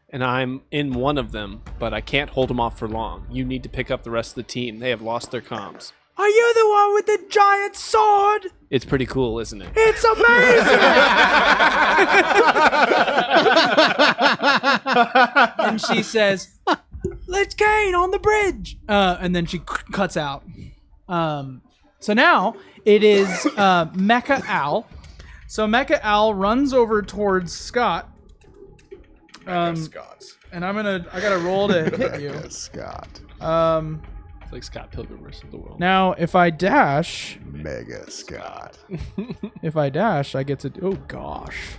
and I'm in one of them, but I can't hold them off for long. You need to pick up the rest of the team. They have lost their comms. Are you the one with the giant sword? It's pretty cool, isn't it? It's amazing! And she says, "Let's gain on the bridge." And then she cuts out. So now it is Mecha Owl. So Mecha Owl runs over towards Scott. Scots. And I gotta roll to hit you. Mega Scott. It's like Scott Pilgrim versus the World. Now, if I dash, Mega Scott. I get to. Oh gosh.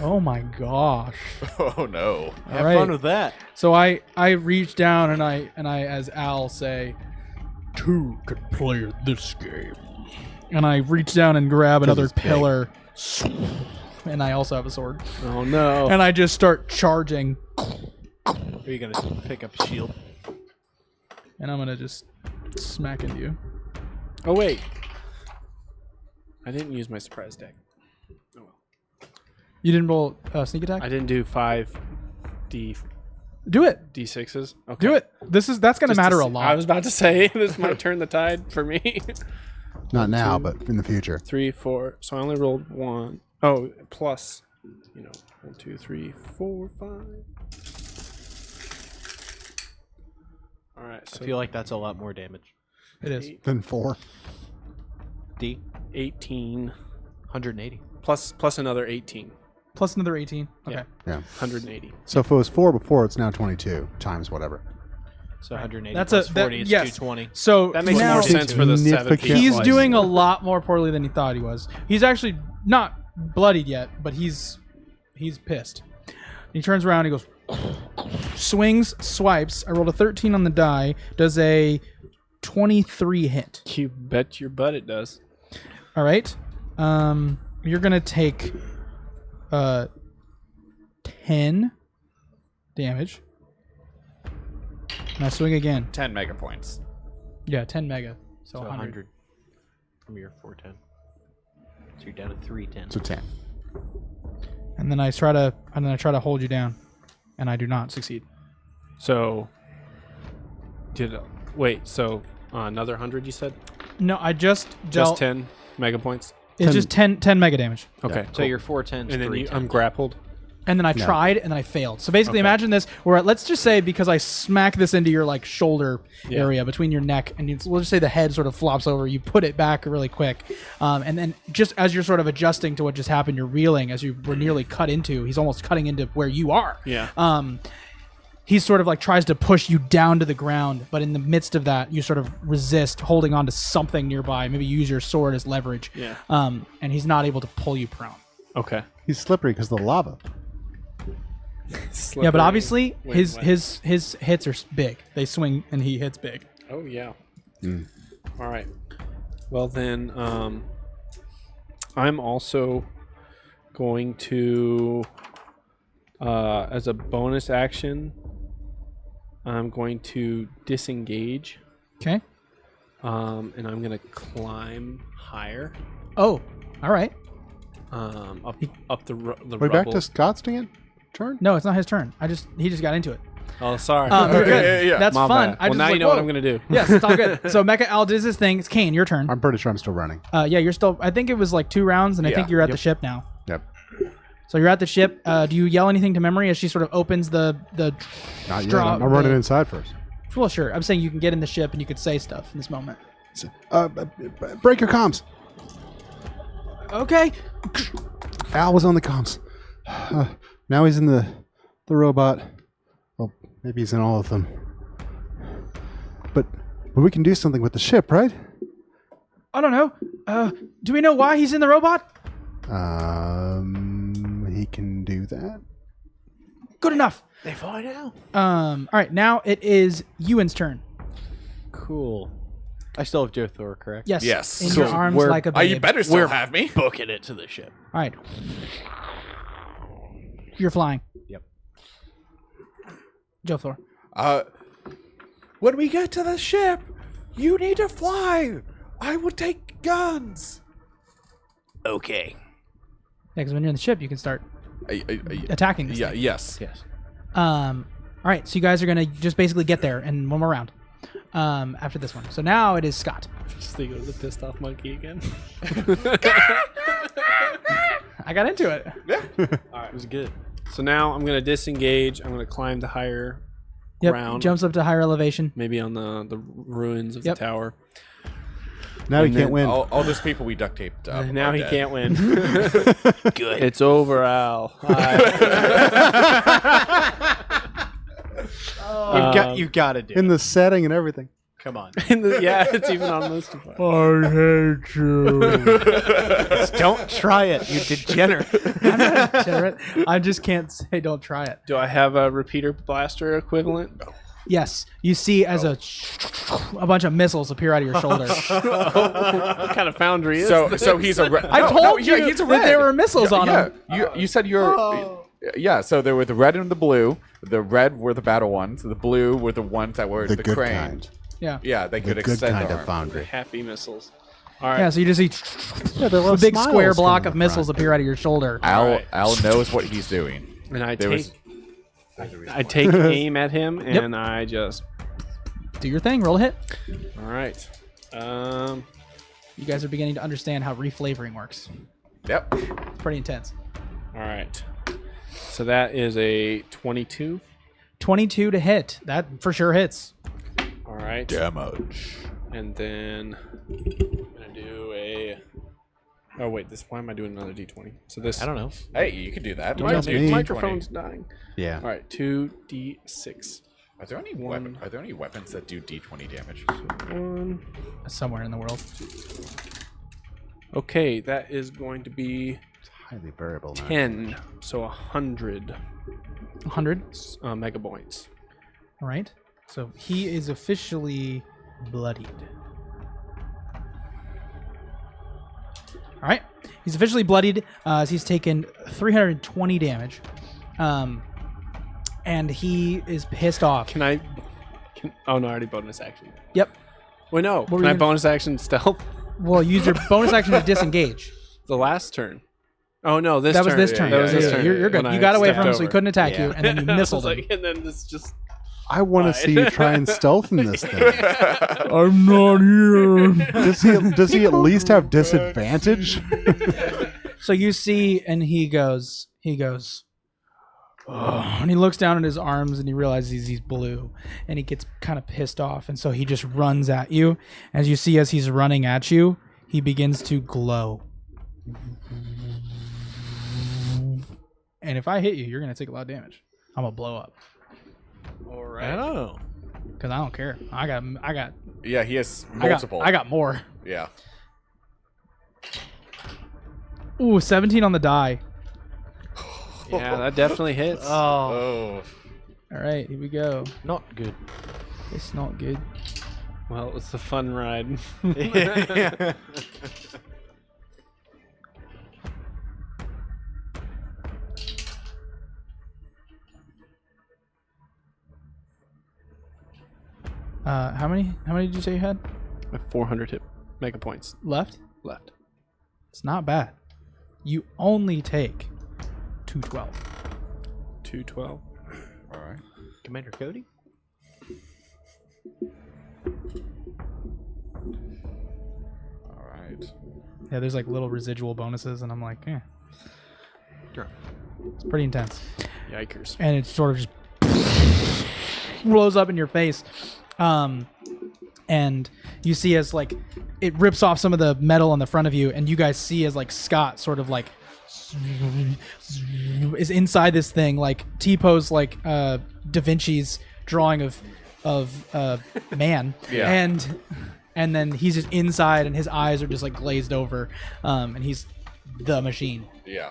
Oh my gosh. Oh no. Have All right. fun with that. So I reach down and I as Al say, 2 could play this game. And I reach down and grab another it's big. pillar. And I also have a sword. Oh no. And I just start charging. Are you gonna pick up a shield? And I'm gonna just smack into you. Oh wait. I didn't use my surprise deck. Oh well. You didn't roll sneak attack? I didn't do 5 Do it. D6s. Okay. Do it. That's going to Just matter see. a lot. I was about to say this might turn the tide for me. Not now, but in the future. 3, 4. So I only rolled 1. Oh, plus, 1, 2, 3, 4, 5. All right. So I feel like that's a lot more damage. It is. Then 4. D 18 180. plus another 18. Plus another 18. Okay. Yeah. Yeah. 180. So if it was 4 before, it's now 22 times whatever. So 180 That's plus a- 40 that- is yes. 220. So That makes now more sense for the 7 significant- he's slice. doing a lot more poorly than he thought he was. He's actually not bloodied yet, but he's pissed. He turns around, he goes, swings, swipes. I rolled a 13 on the die. Does a 23 hit. You bet your butt it does. All right. You're gonna take 10 damage. And I swing again. 10 mega points. Yeah, 10 mega. So, So 100. 100 from your 410. So you're down to 310. So 10. And then I try to hold you down, and I do not succeed. So wait, so another 100 you said? No, I just Just dealt. 10 mega points? It's just 10 mega damage. Okay. So cool. your 410 and then you, I'm grappled. And then I tried, and then I failed. So basically, imagine this: where let's just say because I smack this into your like shoulder area between your neck, and we'll just say the head sort of flops over. You put it back really quick, and then just as you're sort of adjusting to what just happened, you're reeling as you were nearly cut into. He's almost cutting into where you are. Yeah. He sort of like tries to push you down to the ground, but in the midst of that, you sort of resist, holding on to something nearby. Maybe use your sword as leverage. Yeah. And he's not able to pull you prone. Okay. He's slippery because of the lava. Yeah, but obviously Wait, his what? his hits are big. They swing and he hits big. Oh yeah. All right. Well then, I'm also going to, as a bonus action, I'm going to disengage, Okay. and I'm gonna climb higher, Oh, all right. up the Way back rubble. to Scott's again? Turn? No, it's not his turn. He just got into it. Oh, sorry. You're good. yeah. That's My fun. bad. I Well, just now like, you know what whoa. I'm gonna do. Yes, it's all good. So Mecha Al does his thing. It's Kane, your turn. I'm pretty sure I'm still running. Yeah, you're still. I think it was like 2 rounds, and I think Yeah. you're at the ship now. Yep. So you're at the ship. Do you yell anything to Memory as she sort of opens the Not yet. straw? I'm running inside first. Well, sure. I'm saying you can get in the ship and you could say stuff in this moment. Break your comms. Okay. Al was on the comms. Now he's in the robot. Well, maybe he's in all of them. But we can do something with the ship, right? I don't know. Do we know why he's in the robot? He can do that. Good enough. They find out. All right. Now it is Ewan's turn. Cool. I still have Joe Thor, correct? Yes. Yes. In So your arms we're- like a Oh, babe. you better still We're have me. booking it to the ship. All right. You're flying. Yep. Joe Thor. When we get to the ship, you need to fly. I will take guns. Okay. Yeah, because when you're in the ship, you can start attacking this Yeah. thing. Yes. Yes. All right, so you guys are gonna just basically get there in one more round. After this one. So now it is Scott. Just think of the pissed off monkey again. I got into it. It was good. So now I'm gonna disengage. I'm gonna climb the higher Yep. ground, Jumps up to higher elevation. maybe on the ruins of Yep. the tower. Now he And can't then- win. All those people we duct taped up. And now are he dead. can't win. Good. It's over, Al. You've got to do In it. the setting and everything. Come on. Yeah, it's even on Listify. I hate you. Don't try it, you degenerate. I'm not degenerate. I just can't say don't try it. Do I have a repeater blaster equivalent? Yes, you see as a bunch of missiles appear out of your shoulder. What kind of foundry is So this? so he's a red. I told you he's a that red. there were missiles on him. You said you're. Yeah, so there were the red and the blue. The red were the battle ones. The blue were the ones that were The the good crane. kind. Yeah. Yeah, they The could good extend kind their of arm. foundry. Happy missiles. All right. Yeah, so you just see Yeah, they're a little big smiles square coming block in of the missiles front. appear out of your shoulder. Al knows what he's doing. And I There take was- I take aim at him and I just. Do your thing. Roll a hit. All right. You guys are beginning to understand how reflavoring works. Yep. It's pretty intense. All right. So that is a 22. 22 to hit. That for sure hits. All right. Damage. And then I'm gonna do a. Oh wait, why am I doing another D20? So this. I don't know. Hey, you can do that. My Don't do D20. microphone's dying. Yeah. All right, 2d6. Are there any Are there any weapons that do D20 damage? 1. Somewhere in the world. Okay, that is going to be It's highly variable. now. 10. So 100 100. mega points. All right. So he is officially bloodied. All right. He's officially bloodied as he's taken 320 damage. And he is pissed off. Can I? Oh no, I already bonus action. Yep. Wait, no. were Can I you gonna- bonus action stealth? Well, use your bonus action to disengage. The last turn. Oh no, this That turn. was this turn. That was this yeah, turn. You're good. when You I got away stepped from him, so he over. couldn't attack you, Yeah. and then you I was missiled him. like, and then this just. I want to see you try and stealth in this thing. I'm not here. Does he at least have disadvantage? So you see, and he goes, oh, and he looks down at his arms and he realizes he's blue, and he gets kind of pissed off, and so he just runs at you. As you see, as he's running at you, he begins to glow. And if I hit you, you're gonna take a lot of damage. I'm gonna blow up All I right. don't know. because I don't care. I got Yeah, he has multiple. I got more. Yeah. Ooh, 17 on the die. Yeah, that definitely hits. Oh, Oh. All right, here we go. not good. It's not good. Well, it's a fun ride. How many did you say you had 400 hit mega points left? left. It's not bad. You only take 212. 212. All right. Commander Cody? All right. Yeah, there's like little residual bonuses, and I'm like, Sure. it's pretty intense. Yikers. And it sort of just blows up in your face. And you see as like it rips off some of the metal on the front of you, and you guys see as like Scott sort of like is inside this thing, like T-pose, like Da Vinci's drawing of man. Yeah. And then he's just inside, and his eyes are just like glazed over, and he's the machine. Yeah.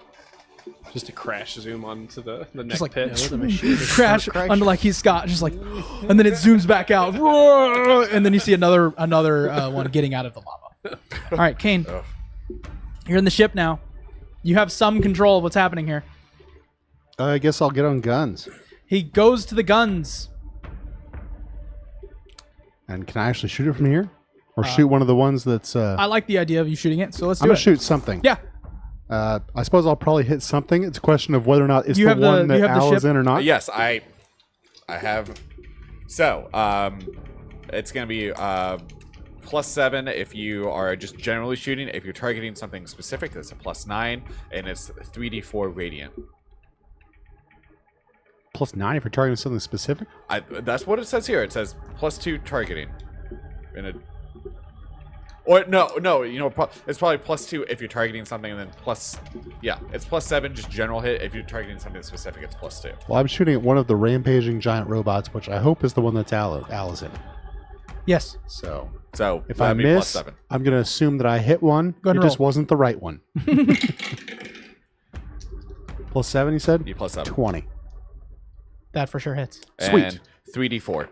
Just a crash zoom onto the neck Just like pit. crash under like he's Scott, just like, and then it zooms back out, and then you see another one getting out of the lava. All right, Kane, Oh. you're in the ship now. You have some control of what's happening here. I guess I'll get on guns. He goes to the guns. And can I actually shoot it from here? Or shoot one of the ones that's... I like the idea of you shooting it, so let's I'm do going it. to shoot something. Yeah. I suppose I'll probably hit something. It's a question of whether or not it's You the have the- one you that have the Al is ship? in or not. Yes, I have. So, it's gonna be +7 if you are just generally shooting. If you're targeting something specific, that's a +9, and it's 3d4 radiant. +9 if you're targeting something specific? That's what it says here. It says +2 targeting. Or no, you know, it's probably +2 if you're targeting something, and then it's +7 just general hit. If you're targeting something specific, it's +2. Well, I'm shooting at one of the rampaging giant robots, which I hope is the one that's Al is in. Yes. So If I that'd be miss, +7. I'm going to assume that I hit one. Go ahead It and just roll. wasn't the right one. +7, you said? You +7. 20. That for sure hits. Sweet. And 3d4.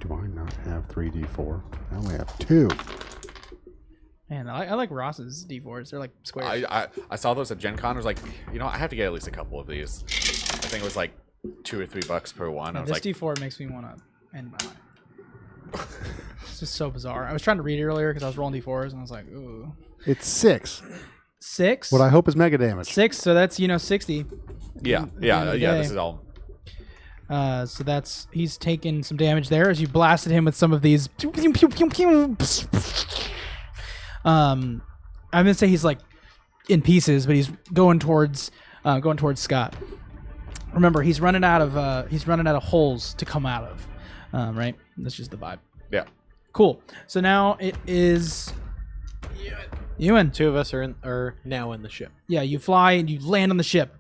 Do I not have 3d4? I only have 2. Man, I like Ross's D4s. They're like squares. I saw those at Gen Con. I was like, you know, I have to get at least a couple of these. I think it was like $2 or $3 per one. I was this like, D4 makes me want to end my life. It's just so bizarre. I was trying to read it earlier because I was rolling d4s and I was like, ooh. It's 6. 6? What I hope is mega damage. 6, so that's, 60. Yeah, of yeah, the yeah. day. This is all. So that's, he's taken some damage there as you blasted him with some of these. I'm gonna say he's like in pieces, but he's going towards Scott. Remember, he's running out of holes to come out of. Right? That's just the vibe. Yeah. Cool. So now it is Ewan. 2 of us are now in the ship. Yeah, you fly and you land on the ship.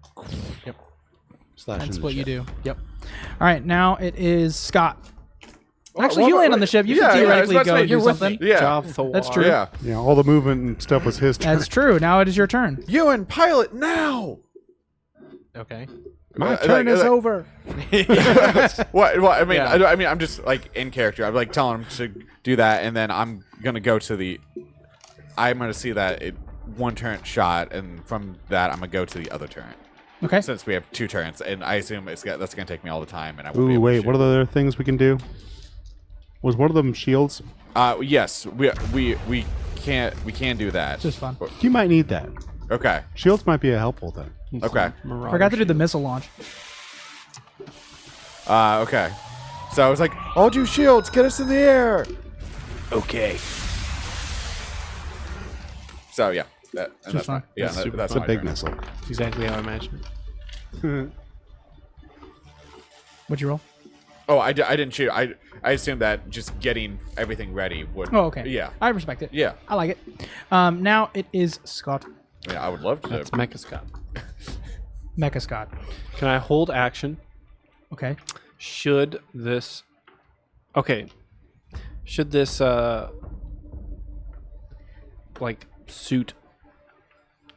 Slash That's into what the you ship. do. Yep. All right, now it is Scott. Actually, Well, you land wait, on the ship. You yeah, can yeah, I was theoretically about to go say, do you're with something. me. Yeah. Job the That's water. true. Yeah. Yeah, all the movement and stuff was his turn. That's true. Now it is your turn. Ewan, pilot now. Okay. My turn is over. What? I mean, Yeah. I mean, I'm just like in character. I'm like telling him to do that, and then I'm gonna go to the. I'm gonna see that one turret shot, and from that, I'm gonna go to the other turret. Okay. Since we have 2 turrets, and I assume that's gonna take me all the time, and I won't be Ooh, able wait. to What are the other things we can do? Was one of them shields? Yes, we can do that. Just fun. You might need that. Okay. Shields might be a helpful thing. Okay. Marauder Forgot to do the shield. missile launch. Okay. So I was like, "All you shields, get us in the air." Okay. So yeah, that's fun. fine. Yeah, That's super that's It's a my big turn. missile. That's exactly how I imagined it. What'd you roll? Oh, I didn't shoot. I assumed that just getting everything ready would. Oh, okay. Yeah. I respect it. Yeah. I like it. Now it is Scott. Yeah, I would love to. That's Mecha Scott. Mecha Scott. Can I hold action? Okay. Should this like suit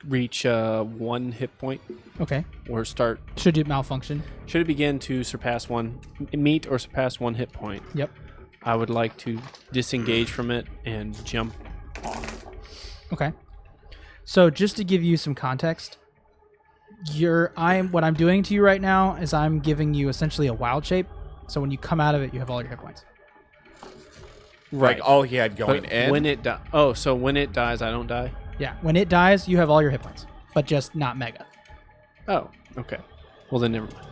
reach 1 hit point Okay. or start Should it malfunction? should it begin to surpass 1 meet or surpass 1 hit point, Yep. I would like to disengage from it and jump off. Okay. So just to give you some context, what I'm doing to you right now is I'm giving you essentially a wild shape. So when you come out of it, you have all your hit points. Like all he had going But in. when it so when it dies I don't die? Yeah. When it dies, you have all your hit points, but just not mega. Oh, okay. Well then never mind.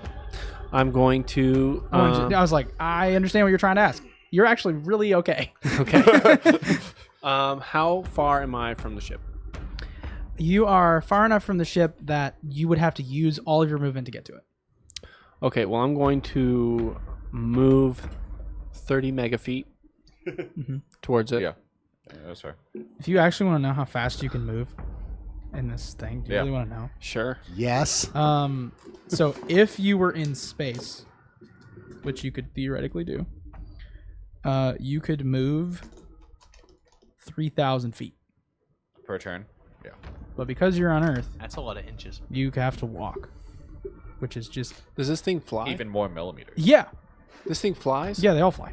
I'm going to I was like, I understand what you're trying to ask. You're actually really okay. okay. How far am I from the ship? You are far enough from the ship that you would have to use all of your movement to get to it. Okay, well, I'm going to move 30 mega feet towards it. Yeah. That's fair. If you actually want to know how fast you can move in this thing, do you Yeah. really want to know? Sure. Yes. So if you were in space, which you could theoretically do, you could move 3,000 feet. Per turn. Yeah. But because you're on Earth, That's a lot of inches. you have to walk, which is just Does this thing fly? Even more millimeters. yeah, This thing flies? yeah. They all fly.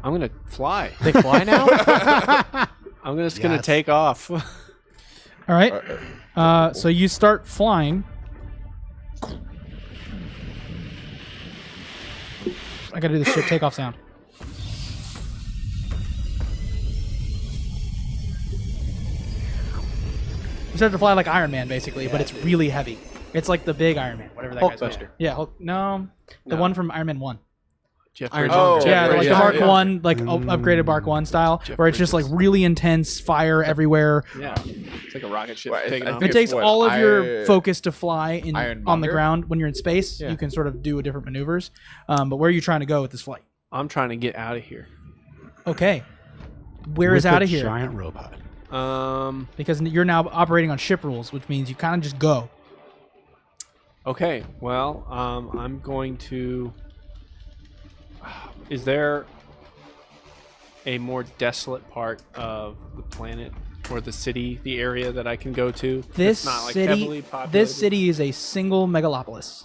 I'm going to fly. They fly now? I'm just going to Yes. take off. All right. So you start flying. I gotta do the ship takeoff sound. You start to fly like Iron Man, basically, but it's really heavy. It's like the big Iron Man, whatever that guy's name is. Hulkbuster. Yeah, no, the No. one from Iron Man 1. Jeff Iron Bridges. Oh, Yeah, Jeff like the Bridges. Mark Yeah. 1, like upgraded Mark 1 style, Jeff where it's just like Bridges. really intense, fire everywhere. Yeah. It's like a rocket ship Well, taking I off. think It takes what, all of your focus to fly on the Ironmonger? ground. When you're in space, Yeah. you can sort of do different maneuvers. But where are you trying to go with this flight? I'm trying to get out of here. Okay. Where is With out a of here? Giant robot. Because you're now operating on ship rules, which means you kind of just go. Okay. Well, I'm going to. Is there a more desolate part of the planet or the city, the area that I can go to? This That's not like heavily city, populated. this city is a single megalopolis.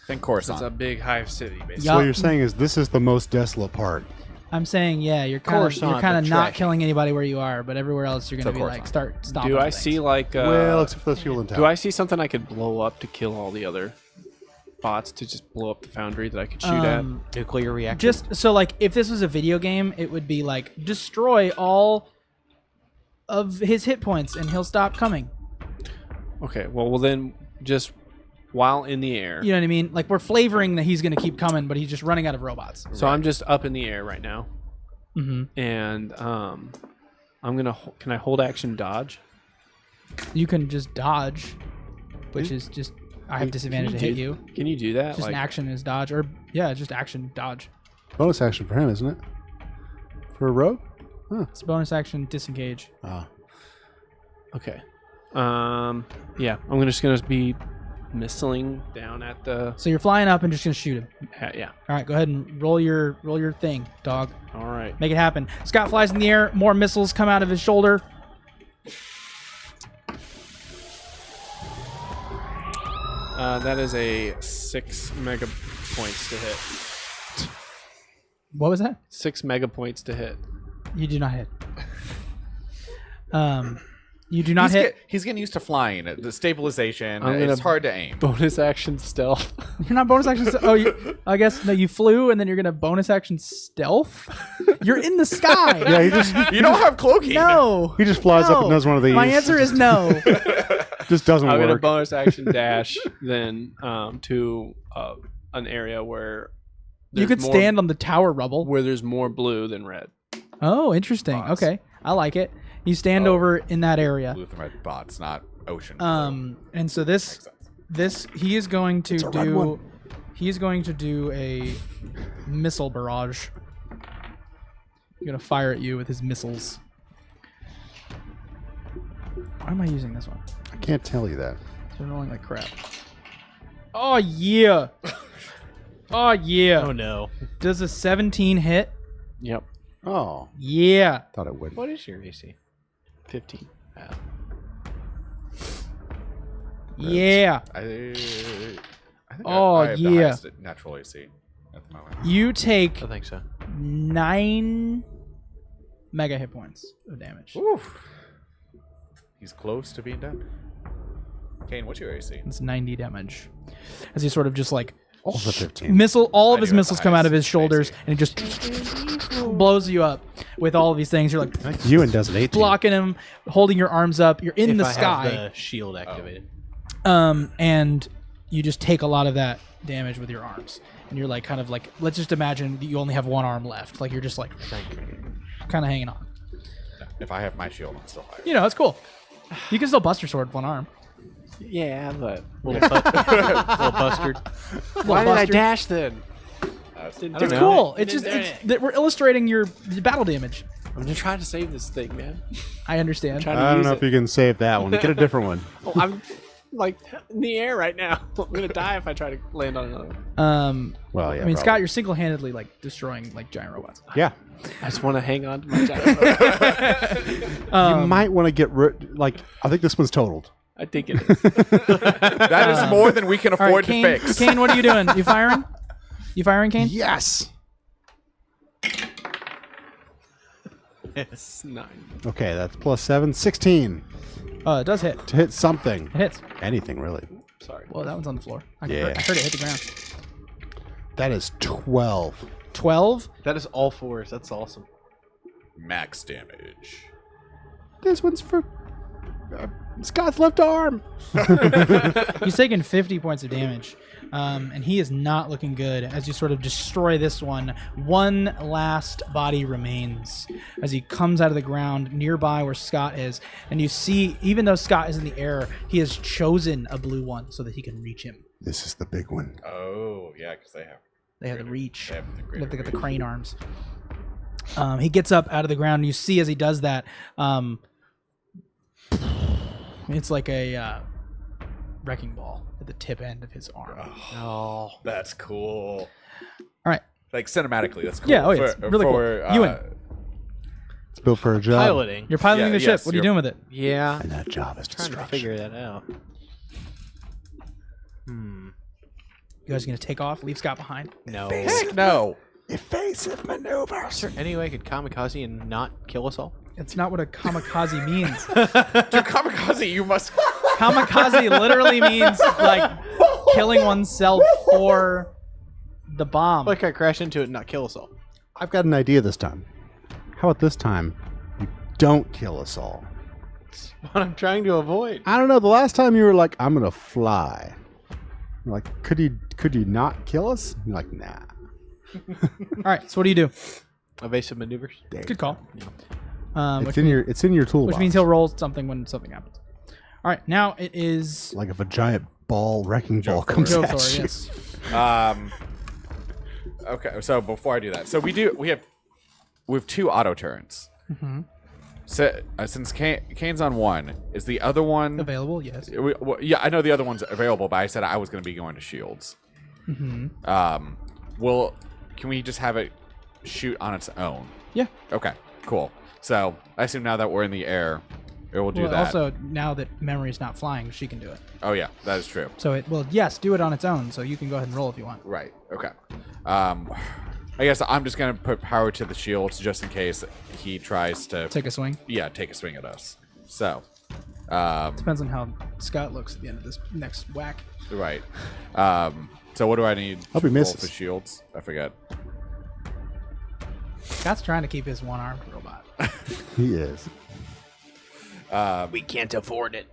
Think It's Coruscant. a big hive city, basically. Yeah. So what you're saying is this is the most desolate part. I'm saying, yeah, you're Coruscant, kind of but not trash. killing anybody where you are, but everywhere else you're gonna So be like Coruscant. start stomping. Do I things. see like? Well, except for the fuel and do I see something I could blow up to kill all the other bots to just blow up the foundry that I could shoot at? Nuclear reactor. Just so like if this was a video game, it would be like destroy all of his hit points and he'll stop coming. Okay, well then just while in the air. You know what I mean? Like we're flavoring that he's going to keep coming, but he's just running out of robots. So I'm just up in the air right now. Mm-hmm. And I'm gonna. Can I hold action dodge? You can just dodge, which is just I have disadvantage to hit you. Can you do that? Just an action is dodge, or yeah, just action dodge. Bonus action for him, isn't it? For a rogue? Huh. It's a bonus action disengage. Okay. Yeah, I'm just gonna be missiling down at the. So you're flying up and just gonna shoot him. Yeah. All right, go ahead and roll your thing, dog. All right. Make it happen. Scott flies in the air. More missiles come out of his shoulder. That is a 6 mega points to hit. What was that? 6 mega points to hit. You do not hit. You do not hit. He's getting used to flying. The stabilization. I'm It's gonna- hard to aim. Bonus action stealth. You're not bonus action. I guess no. You flew and then you're gonna bonus action stealth. You're in the sky. Yeah, he just You don't have cloaking. No. he just flies up and No. does one of these. My answer is no. Just doesn't I'm gonna work. bonus action dash then to an area where You could more- stand on the tower rubble. where there's more blue than red. Oh, interesting. Bots. Okay, I like it. You stand over in that area. Blue and red bots, not ocean. And so this he is going to a red do. one. He is going to do a missile barrage. He's gonna fire at you with his missiles. Why am I using this one? I can't tell you that. It's rolling like crap. Oh yeah. Oh yeah. Oh no. Does a 17 hit? Yep. Oh, Yeah. thought it would. What is your AC? 15. Yeah. I think Oh, I have the yeah. highest natural AC at the moment. You take I think so. 9 mega hit points of damage. Oof. He's close to being done. Kane, what's your AC? It's 90 damage. As he sort of just like Also 15. missile, all of I his do have missiles the come out of highest his shoulders, AC. and he just blows you up with all of these things. You're like Ewan does an 18. blocking him, holding your arms up. You're in If the I sky, have the shield activated. and you just take a lot of that damage with your arms. And you're like, kind of like, let's just imagine that you only have one arm left. Like you're just like, kind of hanging on. If I have my shield, I'm still higher. You know, it's cool. You can still bust your sword with one arm. Yeah, but Little bustard. why did I bastard. dash then? It's know. cool. You It's just didn't do it's, that we're illustrating your battle damage. I'm just trying to save this thing, man. I understand. Trying to I don't use know it. if you can save that one. Get a different one. Oh, I'm like in the air right now. I'm gonna die if I try to land on another one. Well, yeah. I mean, probably. Scott, you're single-handedly like destroying like giant robots. Yeah. I just want to hang on to my giant. You might want to get rid. Like, I think this one's totaled. I think it is. That is more than we can All right, afford Kane, to fix. Kane, what are you doing? You firing? You firing, Kane? Yes. It's 9. Okay, that's plus 7. 16 It does hit. to hit something. It hits. Anything, really. Sorry. Well, that one's on the floor. I Yeah. heard it hit the ground. That is 12. 12. That is all fours. That's awesome. Max damage. This one's for Scott's left arm. He's taking 50 points of damage. And he is not looking good as you sort of destroy this one. One last body remains as he comes out of the ground nearby where Scott is. And you see, even though Scott is in the air, he has chosen a blue one so that he can reach him. This is the big one. Oh, yeah, because they have the reach. They have the They have greater the reach. crane arms. He gets up out of the ground. And you see as he does that, it's like a wrecking ball at the tip end of his arm. Oh. That's cool. All right. Like cinematically, that's cool. Yeah, oh, yeah, it's really cool. Ewan. It's built for a job. Piloting. You're piloting Yeah, the ship. yes, What are you you're- doing with it? Yeah. And that job is Trying to destruction. figure that out. You guys gonna take off? Leave Scott behind? No. Heck no. Evasive maneuvers. Is there any way I could kamikaze and not kill us all? It's not what a kamikaze means. To kamikaze, you must. Kamikaze literally means like killing oneself for the bomb. Like I crash into it and not kill us all. I've got an idea this time. How about this time you don't kill us all? That's what I'm trying to avoid. I don't know. The last time you were like, I'm gonna fly. You're like, could you not kill us? You're like, nah. All right, so what do you do? Evasive maneuvers. Good call. It's in your toolbox. Which means he'll roll something when something happens. All right, now it is like if a giant wrecking ball comes Joe at Thor. you. Yes. Okay, so before I do that, so we have 2 auto turns. Mm-hmm. So since Kane's on one, is the other one Available? Yes. Yeah, I know the other one's available, but I said I was going to be going to shields. Mm-hmm. Can we just have it shoot on its own? Yeah. Okay, cool. So I assume now that we're in the air, it will do that. Also, now that Memory's not flying, she can do it. Oh yeah, that is true. So it will, yes, do it on its own. So you can go ahead and roll if you want. Right. Okay. I guess I'm just gonna put power to the shields just in case he tries to Take a swing. take a swing at us. So, Depends on how Scott looks at the end of this next whack. right. So what do I need Hope to he roll misses. for shields? I forget. Scott's trying to keep his one-armed robot. He is. We can't afford it.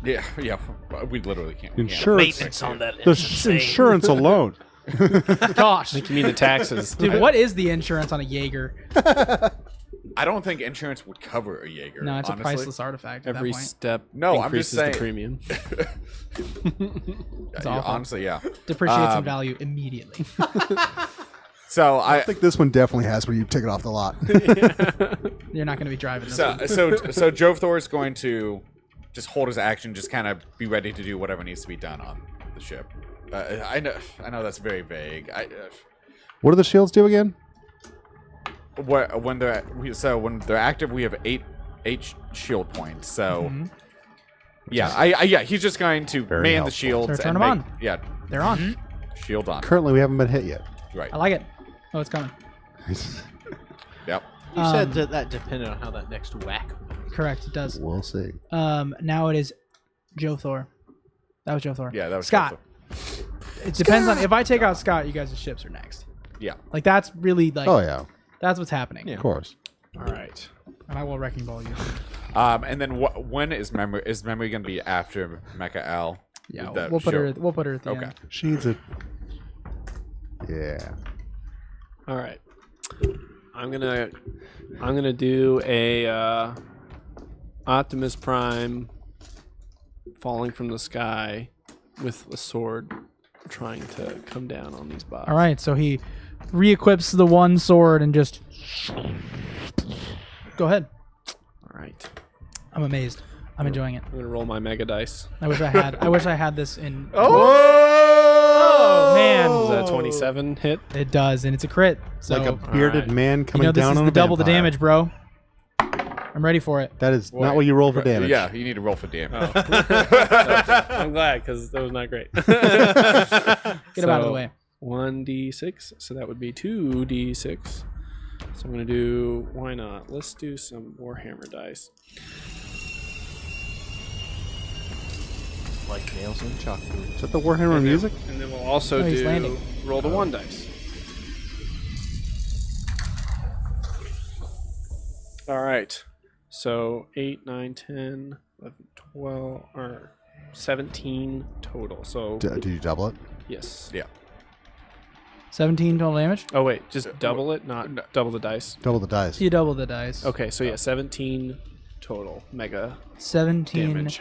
Yeah. We literally can't. Insurance. Maintenance on that. The is insane. insurance alone. Gosh. You mean the taxes? Dude, what is the insurance on a Jaeger? I don't think insurance would cover a Jaeger. No, it's a honestly. priceless artifact at Every that point. step No, I'm just increases saying- the premium. It's Yeah, awful. honestly, yeah. Depreciates in value immediately. So I think this one definitely has where you take it off the lot. You're not going to be driving this one. so Joe Thor is going to just hold his action, just kind of be ready to do whatever needs to be done on the ship. I know that's very vague. What do the shields do again? When they're active, we have eight shield points. So yeah, he's just going to Very man helpful. the shields So turn and them make, on. yeah, They're on. shield on. Currently, we haven't been hit yet. Right. I like it. Oh, it's coming. Yep. You said that depended on how that next whack. Correct, it does. We'll see. Now it is Joe Thor. That was Joe Thor. Yeah, that was Scott. It depends on if I take out Scott, you guys' ships are next. Yeah. Like that's really like Oh yeah, that's what's happening. of course. All right. And I will wrecking ball you. And then when is memory? Is memory going to be after Mecha L? Yeah, That we'll put her. show- We'll put her at the Okay. end. She needs a. Yeah. All right. I'm gonna do a Optimus Prime falling from the sky with a sword, trying to come down on these bots. All right, so he re-equips the one sword and just go ahead. All right. I'm amazed. I'm enjoying it. I'm gonna roll my mega dice. I wish I had this in. Oh man. Is that a 27 hit? It does, and it's a crit. So Like a bearded Alright. man you coming know this down is on the a double the vampire. damage, bro. I'm ready for it. That is not what you roll for damage. Yeah, you need to roll for damage. I'm glad because that was not great. Get him out of the way. 1d6, so that would be 2d6. So I'm gonna do. Why not? Let's do some Warhammer dice. Like nails in chalkboard. Is that the Warhammer And then- music? And then we'll also Oh, he's do landing. roll the 1 dice. All right. So 8, 9, 10, 11, 12, or 17 total. So Did you double it? yes. Yeah. 17 total damage. Oh wait, just double it, not double the dice. Double the dice. You double the dice. Okay, so yeah, 17 total mega 17 damage.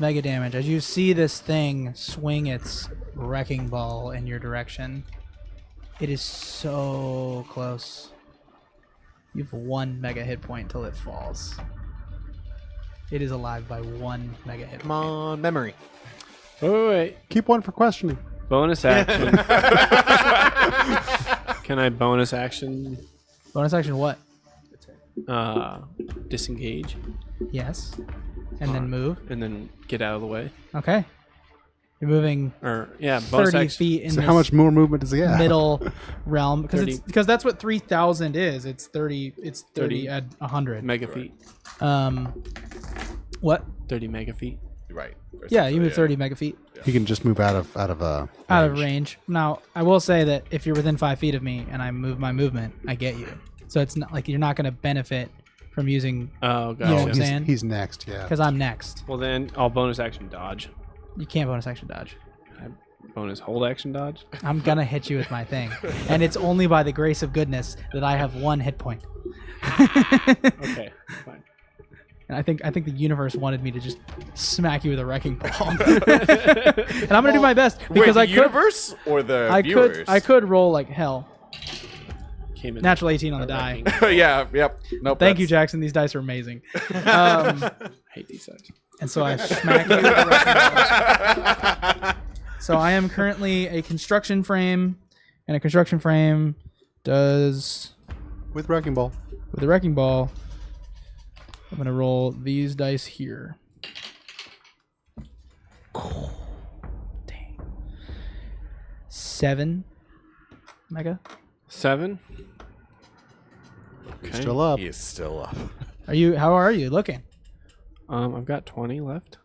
mega damage. As you see this thing swing its wrecking ball in your direction, it is so close. You have 1 mega hit point till it falls. It is alive by 1 mega hit Come point. on, memory. Oh wait, Keep one for questioning. bonus action. Can I bonus action? Bonus action what? Disengage Yes. And then move. and then get out of the way. Okay. You're moving Or yeah, bonus 30 action. feet in So this how much more movement does he have? middle realm30. because that's what 3,000 is. It's 30 30 at 100. Mega feet. What? 30 mega feet. Right. Yeah, you move Essentially, 30 mega feet He can just move out of range. Now, I will say that if you're within 5 feet of me and I move my movement, I get you. So it's not like you're not going to benefit from using. Oh, You know what I'm gotcha. saying? He's next. Yeah. Because I'm next. Well, then I'll bonus action dodge. You can't bonus action dodge. Bonus hold action dodge. I'm gonna hit you with my thing, and it's only by the grace of goodness that I have 1 hit point. Okay, fine. And I think the universe wanted me to just smack you with a wrecking ball, and I'm gonna do my best because Wait, I the could. universe or the viewers? I could roll like hell. Came in Natural 18 on the die. Yeah. Yep. Nope. Thank you, Jackson. These dice are amazing. I hate these dice. And so I smack you with a wrecking ball. So I am currently a construction frame, and a construction frame does With wrecking ball. with a wrecking ball. I'm gonna roll these dice here. Dang. 7 mega. 7. Okay. Still up. He is still up. How are you looking? I've got 20 left.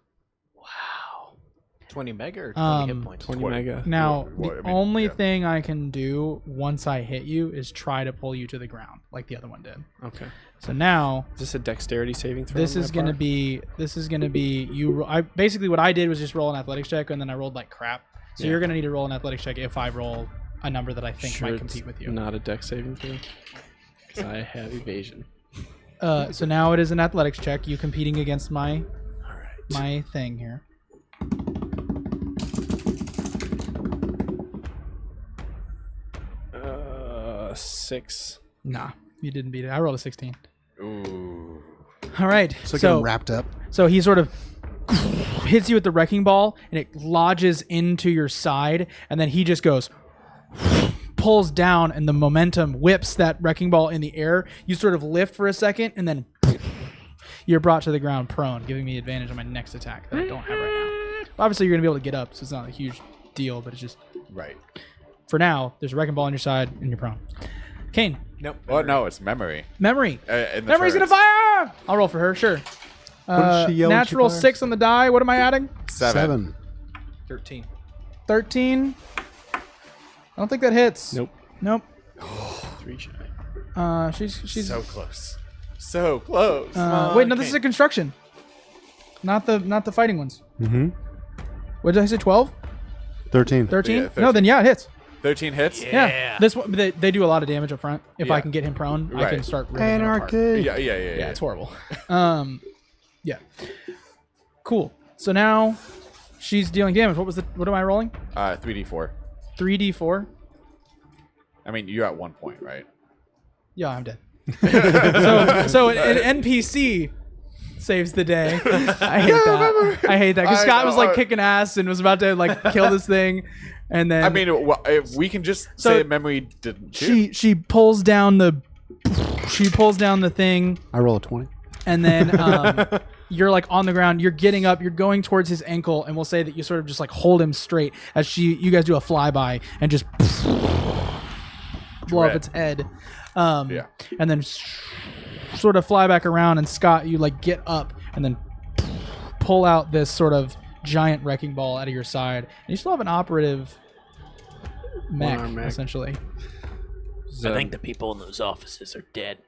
20 mega or 20 hit Um, points? 20 What? mega. Now, Well, the I mean, only yeah. thing I can do once I hit you is try to pull you to the ground, like the other one did. Okay. So now Is this a dexterity saving throw? this on is my gonna part? be you. I basically what I did was just roll an athletics check, and then I rolled like crap. So Yeah. you're gonna need to roll an athletics check if I roll a number that I think Sure might it's compete with you. Not a dex saving throw. 'Cause I have evasion. So now it is an athletics check. You competing against my All right. my thing here. 6. Nah, you didn't beat it. I rolled a 16. Ooh. All right. So get him wrapped up. So he sort of hits you with the wrecking ball, and it lodges into your side, and then he just goes, pulls down, and the momentum whips that wrecking ball in the air. You sort of lift for a second, and then you're brought to the ground prone, giving me advantage on my next attack that I don't have right now. Obviously, you're going to be able to get up, so it's not a huge deal, but it's just, Right. for now, there's a wrecking ball on your side, and you're prone. Kane, Nope. Oh no, it's memory. memory. In the Memory's going to turrets. fire! I'll roll for her, sure. did she yell when she Natural fires? 6 on the die. What am I adding? 7. 13. 13. I don't think that hits. Nope. Nope. 3 shy. She's So close. So close. wait, no, this is a construction. Not the fighting ones. Mm-hmm. What did I say? 12? 13. 13? Yeah, No, 13. then yeah, it hits. 13 hits. Yeah. This one they do a lot of damage up front. If I Yeah. can get him prone, I Right. can start ripping him apart. Anarchy. Yeah. Yeah, it's horrible. Yeah. Cool. So now she's dealing damage. What am I rolling? 3d4. 3d4. I mean, you got 1 point, right? Yeah, I'm dead. so an NPC saves the day. I hate that. I hate that because I Scott was know. like kicking ass and was about to like kill this thing, and then I mean, if we can just So say memory didn't shoot. she pulls down the thing, I roll a 20. and then you're like on the ground. You're getting up. You're going towards his ankle, and we'll say that you sort of just like hold him straight as you guys do a flyby and just blow up Dread. its head. Yeah. And then sort of fly back around, and Scott, you like get up and then pull out this sort of giant wrecking ball out of your side, and you still have an operative One-arm mech, mech. essentially. I think the people in those offices are dead.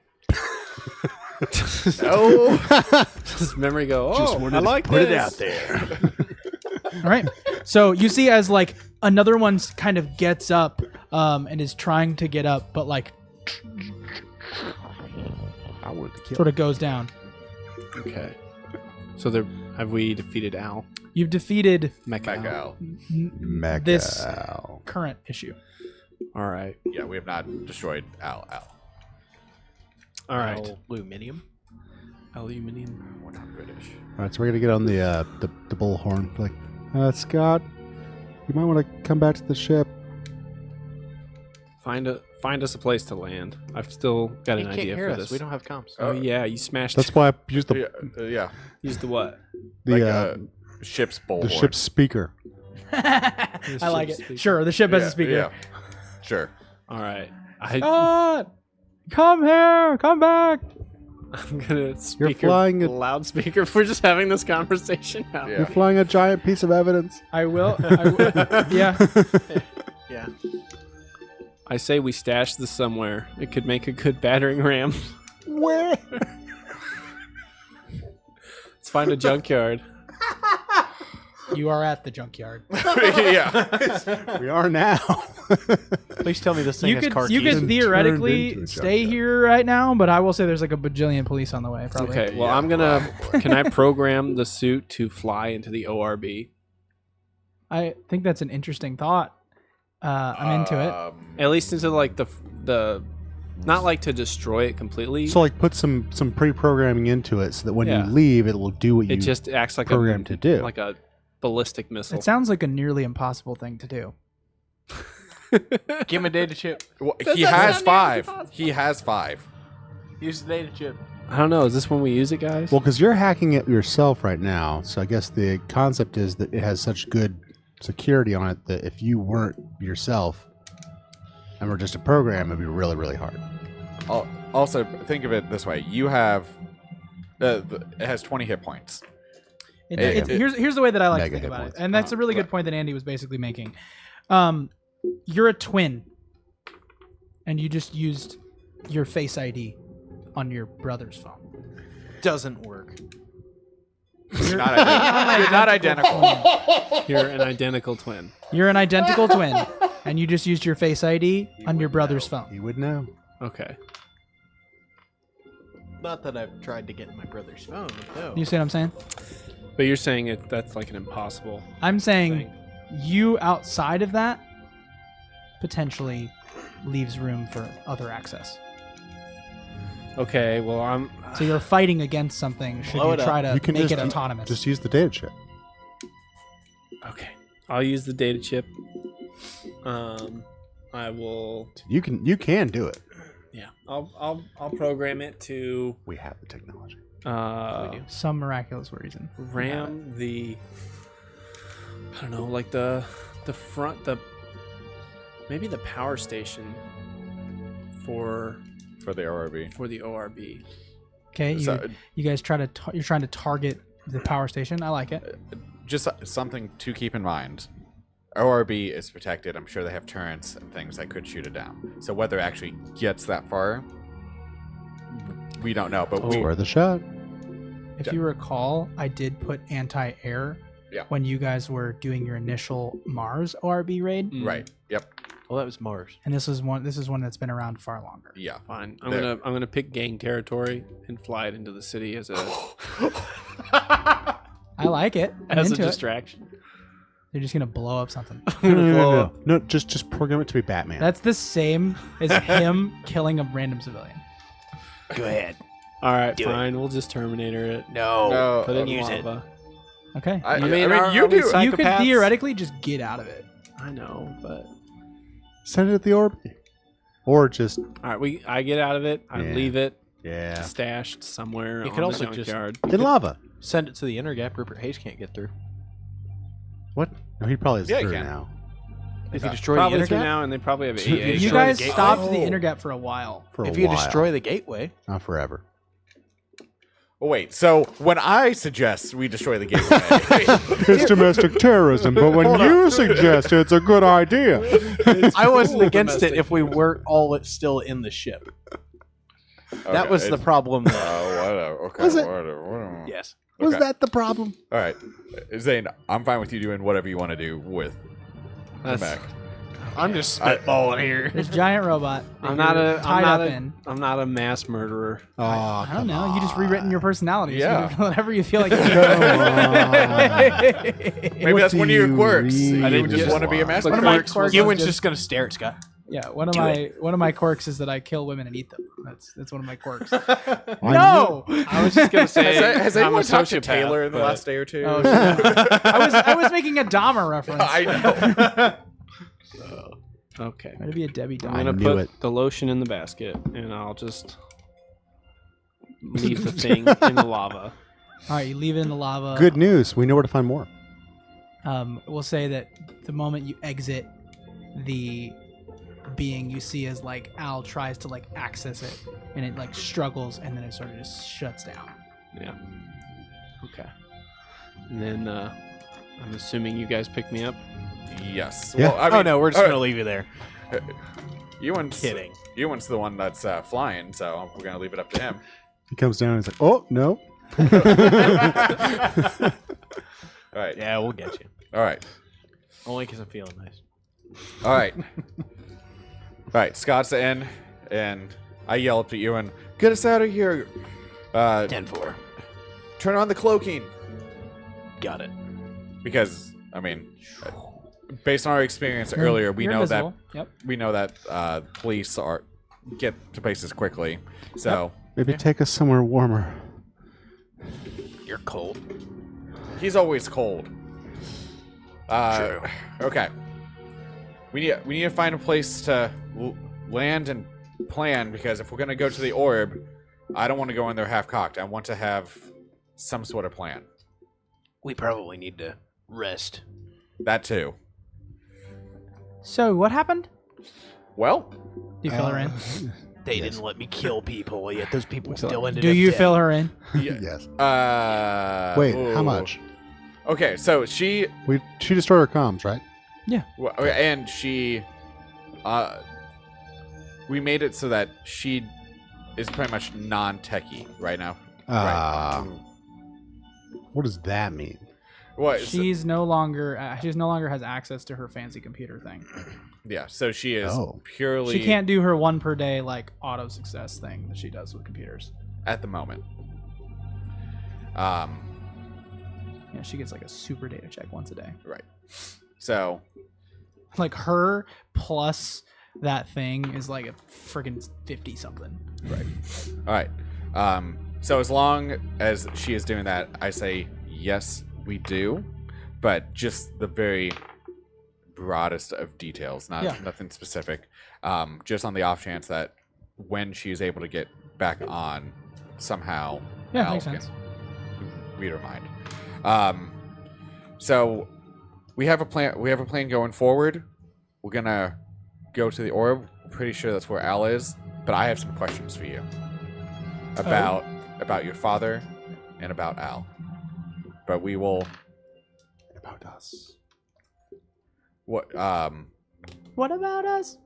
No. Does memory go, Just oh, wanted I to like Put this. it out there. All right. So you see as like another one kind of gets up and is trying to get up, but like I wanted to kill. sort of goes down. Okay. So have we defeated Al? You've defeated Mecha Back Al. out. Mecha. this current issue. All right. Yeah, we have not destroyed Al. All right. Aluminium. Aluminium. We're not British. All right, so we're gonna get on the bullhorn. Like, Scott, you might want to come back to the ship. Find us a place to land. I've still got He an can't idea hear for us. this. We don't have comms. Oh yeah, you smashed. That's why I used the Yeah. Use the what? the Like ship's bullhorn. the ship's speaker. I like ship's it. speaker. Sure, the ship has Yeah, a speaker. Yeah. Sure. All right. Scott, come here, come back. I'm gonna flying a- loudspeaker. If we're just having this conversation now. Yeah. You're flying a giant piece of evidence. I will. Yeah. Yeah. I say we stash this somewhere. It could make a good battering ram. Where? Let's find a junkyard. You are at the junkyard. Yeah. We are now. Please tell me this thing You has car could keys. turned theoretically into a stay junkyard. here right now, but I will say there's like a bajillion police on the way. Probably. Okay, well, Yeah. I'm gonna. Can I program the suit to fly into the ORB? I think that's an interesting thought. I'm into it. At least into like the, not like to destroy it completely. So like put some pre-programming into it so that when Yeah. you leave, it will do what you it just acts like programmed to do. like a ballistic missile. It sounds like a nearly impossible thing to do. Give him a data chip. Well, he has 5. He has 5. Use the data chip. I don't know. Is this when we use it, guys? Well, because you're hacking it yourself right now, so I guess the concept is that it has such good security on it that if you weren't yourself and were just a program, it'd be really, really hard. Also, think of it this way: you have it has 20 hit points. Here's the way that I like to Mega think hit about it, points. and that's a really good point that Andy was basically making. You're a twin, and you just used your Face ID on your brother's phone. Doesn't work. You're not identical. You're not identical. You're an identical twin. You're an identical twin, and you just used your Face ID on your brother's phone. You would know. Okay. Not that I've tried to get in my brother's phone. No. You see what I'm saying? But you're saying that's like an impossible I'm saying thing. you outside of that potentially leaves room for other access. Okay, well, I'm. So you're fighting against something should Blow you it up. try to You can make just- it autonomous. Just use the data chip. Okay. I'll use the data chip. I will. You can do it. Yeah. I'll program it to We have the technology. Some miraculous reason. ram the. I don't know, like the front, maybe the power station for For the ORB. the ORB. Okay, So- you guys you're trying to target the power station. I like it. Just something to keep in mind. ORB is protected. I'm sure they have turrets and things that could shoot it down. So whether it actually gets that far, we don't know. But It's we worth a shot. If you recall, I did put anti-air Yeah. when you guys were doing your initial Mars ORB raid, right. Yep. Well, that was Mars. and this is one that's been around far longer. Yeah. Fine. I'm There. gonna pick gang territory and fly it into the city as a I like it. I'm as a into it. distraction. They're just gonna blow up something. No, just program it to be Batman. That's the same as him killing a random civilian. Go ahead. All right, Do it. fine. We'll just Terminator it. No. No, Put it in use it. lava. Okay. I mean, mean, are you we do. You could psychopaths? theoretically just get out of it. I know, but Send it at the orb. Or just all right. I get out of it. I Yeah. leave it yeah. stashed somewhere. You on could the also just- junkyard. In lava. Send it to the inner gap. Rupert Hayes can't get through. What? No, he probably is Yeah, he through can. now. If you destroy Probably the through inner gap, now, and they probably have You AA. You Destroy guys the gateway? stopped the Oh. intergap for a while. For a if you while. destroy the gateway, Not forever. Oh, wait. So when I suggest we destroy the gateway, It's domestic terrorism, but when you suggest it's a good idea. I wasn't against it if we were all still in the ship. That was the problem. whatever. Okay. Was it? Whatever. Yes. Was Okay. that the problem? All right, Zane. I'm fine with you doing whatever you want to do with the That's- mech. I'm just spitballing here. This giant robot. that I'm not you're a. tied I'm not up a. in. I'm not a mass murderer. Oh, I don't know. You just rewritten your personality. Yeah. So whatever you feel like. Maybe that's one of your quirks. I You didn't just get want to be a master. One of my Quirks. quirks Ewan's is just gonna stare at Scott. yeah. One of my quirks is that I kill women and eat them. That's one of my quirks. I No. I was just gonna say. Has I'm a anyone talked to sociopath, Taylor in the but- last day or two? Oh, shit. I was making a Dahmer reference. I know. Okay. Trying to be a Debbie I'm Dahmer. gonna knew put it. the lotion in the basket, and I'll just leave the thing in the lava. All right, you leave it in the lava. Good news. We know where to find more. We'll say that the moment you exit the being you see as like Al tries to like access it, and it like struggles, and then it sort of just shuts down. Yeah. Okay. And then I'm assuming you guys pick me up. Yes. Yeah. Well, I mean, Oh no, we're just gonna leave you there. Ewan's Kidding. Ewan's the one that's flying, so we're gonna leave it up to him. He comes down and he's like, "Oh no." All right. Yeah, we'll get you. All right. Only because I'm feeling nice. All right. All right. Scott's in, and I yell up to Ewan, "Get us out of here! 10-4. Turn on the cloaking!" Got it. Because I mean, based on our experience earlier, we You're know invisible. Yep. that police get to places quickly. So Maybe take us somewhere warmer. You're cold. he's always cold. True. Okay. We need to find a place to land and plan, because if we're gonna go to the orb, I don't want to go in there half cocked. I want to have some sort of plan. We probably need to rest. That too. So what happened? Well, Do you fill her in? They didn't let me kill people, yet those people still ended Do up you dead. fill her in? Yes. wait, How much? Okay, so she She destroyed our comms, right? and she we made it so that she is pretty much non-techie right now. What does that mean? What? She's no longer has access to her fancy computer thing. Yeah, so she is Oh. purely She can't do her 1 per day like auto success thing that she does with computers. at the moment. Yeah, she gets like a super data check once a day. Right. So Like her plus that thing is like a friggin' 50 something. all right. So as long as she is doing that, I say yes, we do, but just the very broadest of details, nothing specific. Just on the off chance that when she's able to get back on, somehow Yeah, Al makes can sense. read her mind. So we have a plan. We have a plan going forward. We're gonna go to the orb. I'm pretty sure that's where Al is, but I have some questions for you about your father and about Al. But we will. About us. What? What about us?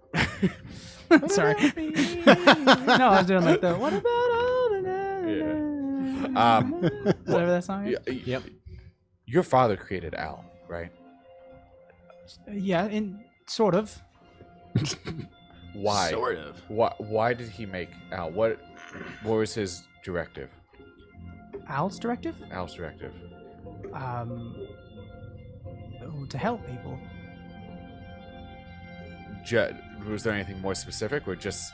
Sorry. No, I was doing like the what about all the whatever that song is. Yep. Your father created Al, right? Yeah, in sort of. Why? Sort of. Why did he make Al? What was his directive? Al's directive? Al's directive. To help people. Was there anything more specific, or just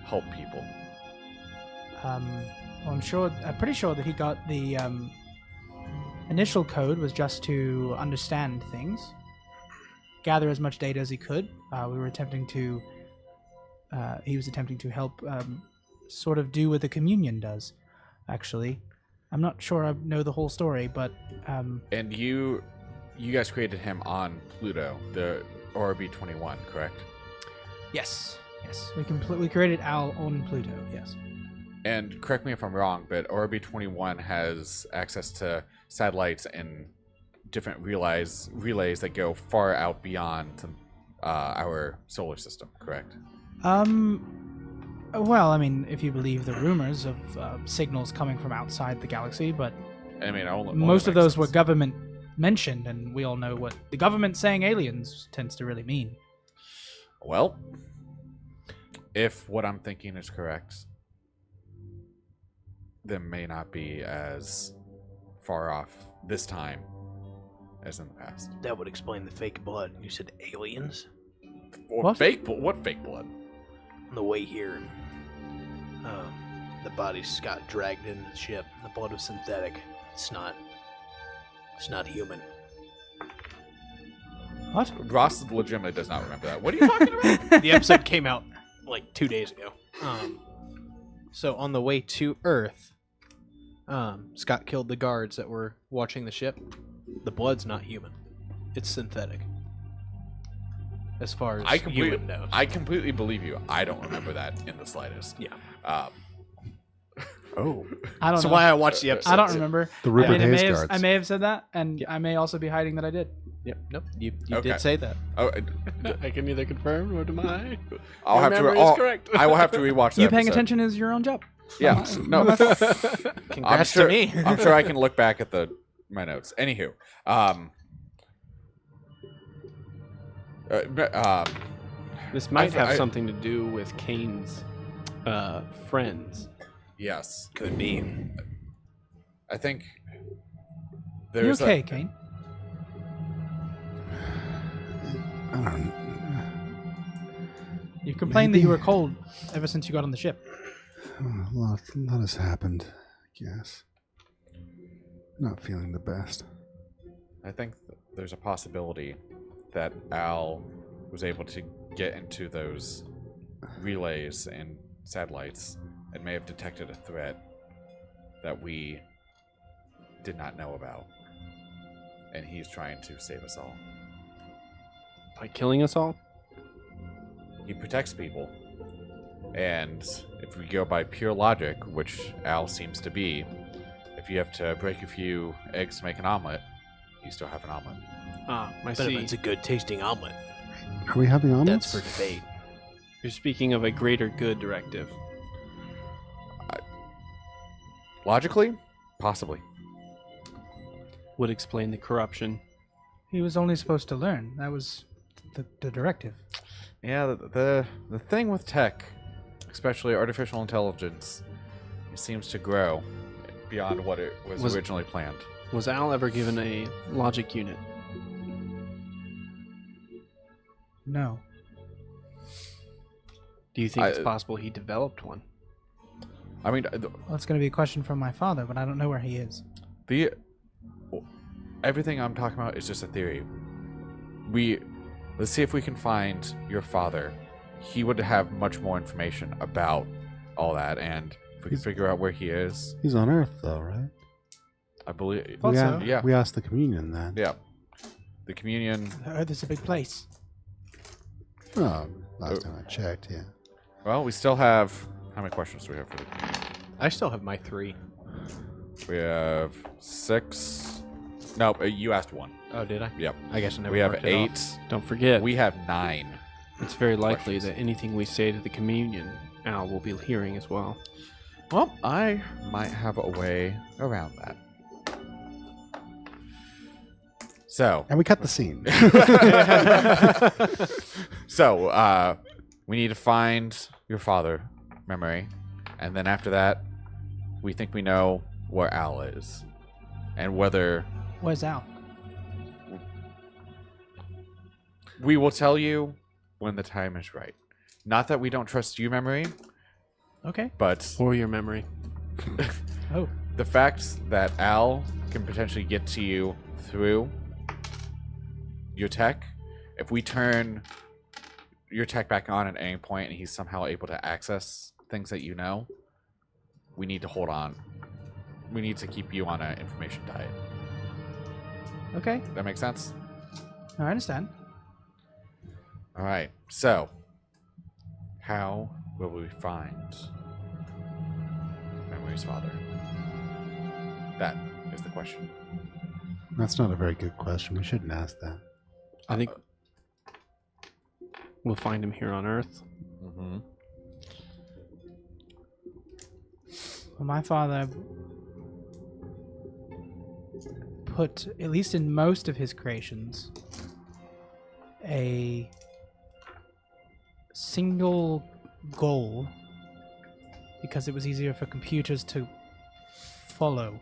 help people? Well, I'm pretty sure that he got the initial code was just to understand things, gather as much data as he could. He was attempting to help sort of do what the communion does, actually. I'm not sure I know the whole story, but And you guys created him on Pluto, the RB-21, correct? yes, we created Al on Pluto. Yes. And correct me if I'm wrong, but RB-21 has access to satellites and different relays that go far out beyond our solar system, correct? Well, I mean, if you believe the rumors of signals coming from outside the galaxy, but I mean, most of those were government mentioned, and we all know what the government saying aliens tends to really mean. Well, if what I'm thinking is correct, they may not be as far off this time as in the past. That would explain the fake blood. You said aliens? Or What? What fake blood? On the way here, the bodies got dragged into the ship. The blood was synthetic. It's not human. What? Ross legitimately does not remember that. What are you talking about? The episode came out like 2 days ago. So on the way to Earth, Scott killed the guards that were watching the ship. The blood's not human. It's synthetic. as far as I Ewan knows. completely believe you. I don't remember that in the slightest. Yeah. Oh, I don't That's know. why I watched the episode. I don't remember. the I Rupert mean, Hayes I guards. may have said that, and I may also be hiding that I did. Yep. Nope. You Okay. did say that. Oh, I can neither confirm nor deny. I'll Your have to. memory is correct. I will have to rewatch. You that paying episode. attention is your own job. Yeah. No. Congrats sure, to me. I'm sure I can look back at my notes. Anywho, This might have I- something to do with Kane's friends. yes, Could be. I think You there's okay, Kane? I don't. You complained that you Maybe. were cold ever since you got on the ship. A lot has happened. I guess. Not feeling the best. I think there's a possibility that Al was able to get into those relays and satellites and may have detected a threat that we did not know about. And he's trying to save us all. By killing us all? He protects people. And if we go by pure logic, which Al seems to be, if you have to break a few eggs to make an omelet, you still have an omelet. Ah, I But see. if it's a good tasting omelet, Are we having omelets? that's for debate. You're speaking of a greater good directive. Logically? Possibly. Would explain the corruption. He was only supposed to learn. That was the directive. Yeah, the thing with tech, especially artificial intelligence, it seems to grow beyond what it was originally planned. Was Al ever given a logic unit? No. Do you think it's I- possible he developed one? I mean, Well, it's going to be a question from my father, but I don't know where he is. the everything I'm talking about is just a theory. Let's see if we can find your father. He would have much more information about all that, and if we can figure out where he is, He's on Earth, though, right? I believe. Thought we, so. Yeah. we asked the communion then. Yeah, the communion. Earth is a big place. Oh, last time I checked, yeah. Well, we still have. How many questions do we have for the communion? I still have my 3. We have 6. No, you asked 1. Oh, did I? Yep. I guess I never We have marked it off. 8. Don't forget, We have 9. it's very likely questions. that anything we say to the communion, Al will be hearing as well. Well, I might have a way around that. So, And we cut the scene. we need to find your father, Memory, and then after that, we think we know where Al is, and whether Where's Al? we will tell you when the time is right. Not that we don't trust you, Memory, Okay. but Or your memory. Oh. the fact that Al can potentially get to you through your tech, if we turn your tech back on at any point and he's somehow able to access things that you know, we need to hold on. We need to keep you on an information diet. Okay. That makes sense? I understand. All right. So, how will we find Memory's father? That is the question. That's not a very good question. We shouldn't ask that. I think we'll find him here on Earth. Mm-hmm. Well, my father put, at least in most of his creations, a single goal because it was easier for computers to follow.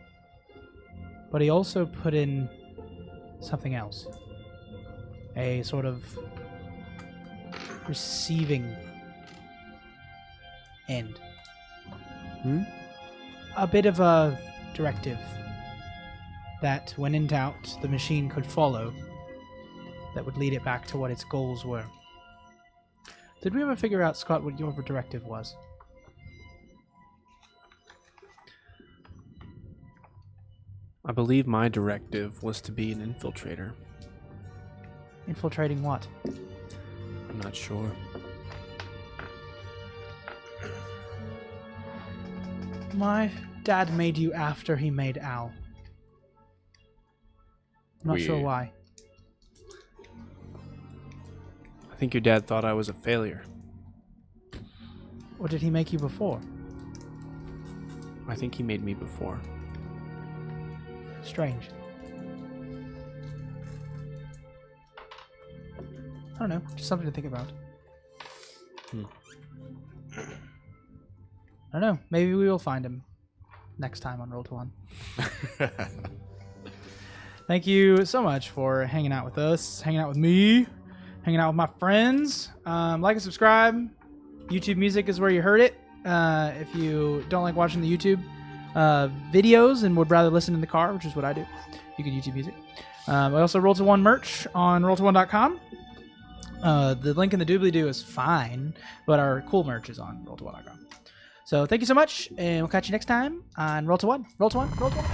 But he also put in something else. A sort of receiving end. Hmm? A bit of a directive that, when in doubt, the machine could follow, that would lead it back to what its goals were. Did we ever figure out, Scott, what your directive was? I believe my directive was to be an infiltrator. Infiltrating what? I'm not sure. My dad made you after he made Al. I'm not sure We- why. I think your dad thought I was a failure. Or did he make you before? I think he made me before. Strange. I don't know. Just something to think about. I don't know. Maybe we will find him next time on Roll to One. Thank you so much for hanging out with us, hanging out with me, hanging out with my friends. Like and subscribe. YouTube Music is where you heard it. If you don't like watching the YouTube videos and would rather listen in the car, which is what I do, you can YouTube Music. We also Roll to One merch on roll21.com. The link in the doobly-doo is fine, but our cool merch is on roll21.com. So thank you so much, and we'll catch you next time on Roll to One. Roll to One. Roll to One.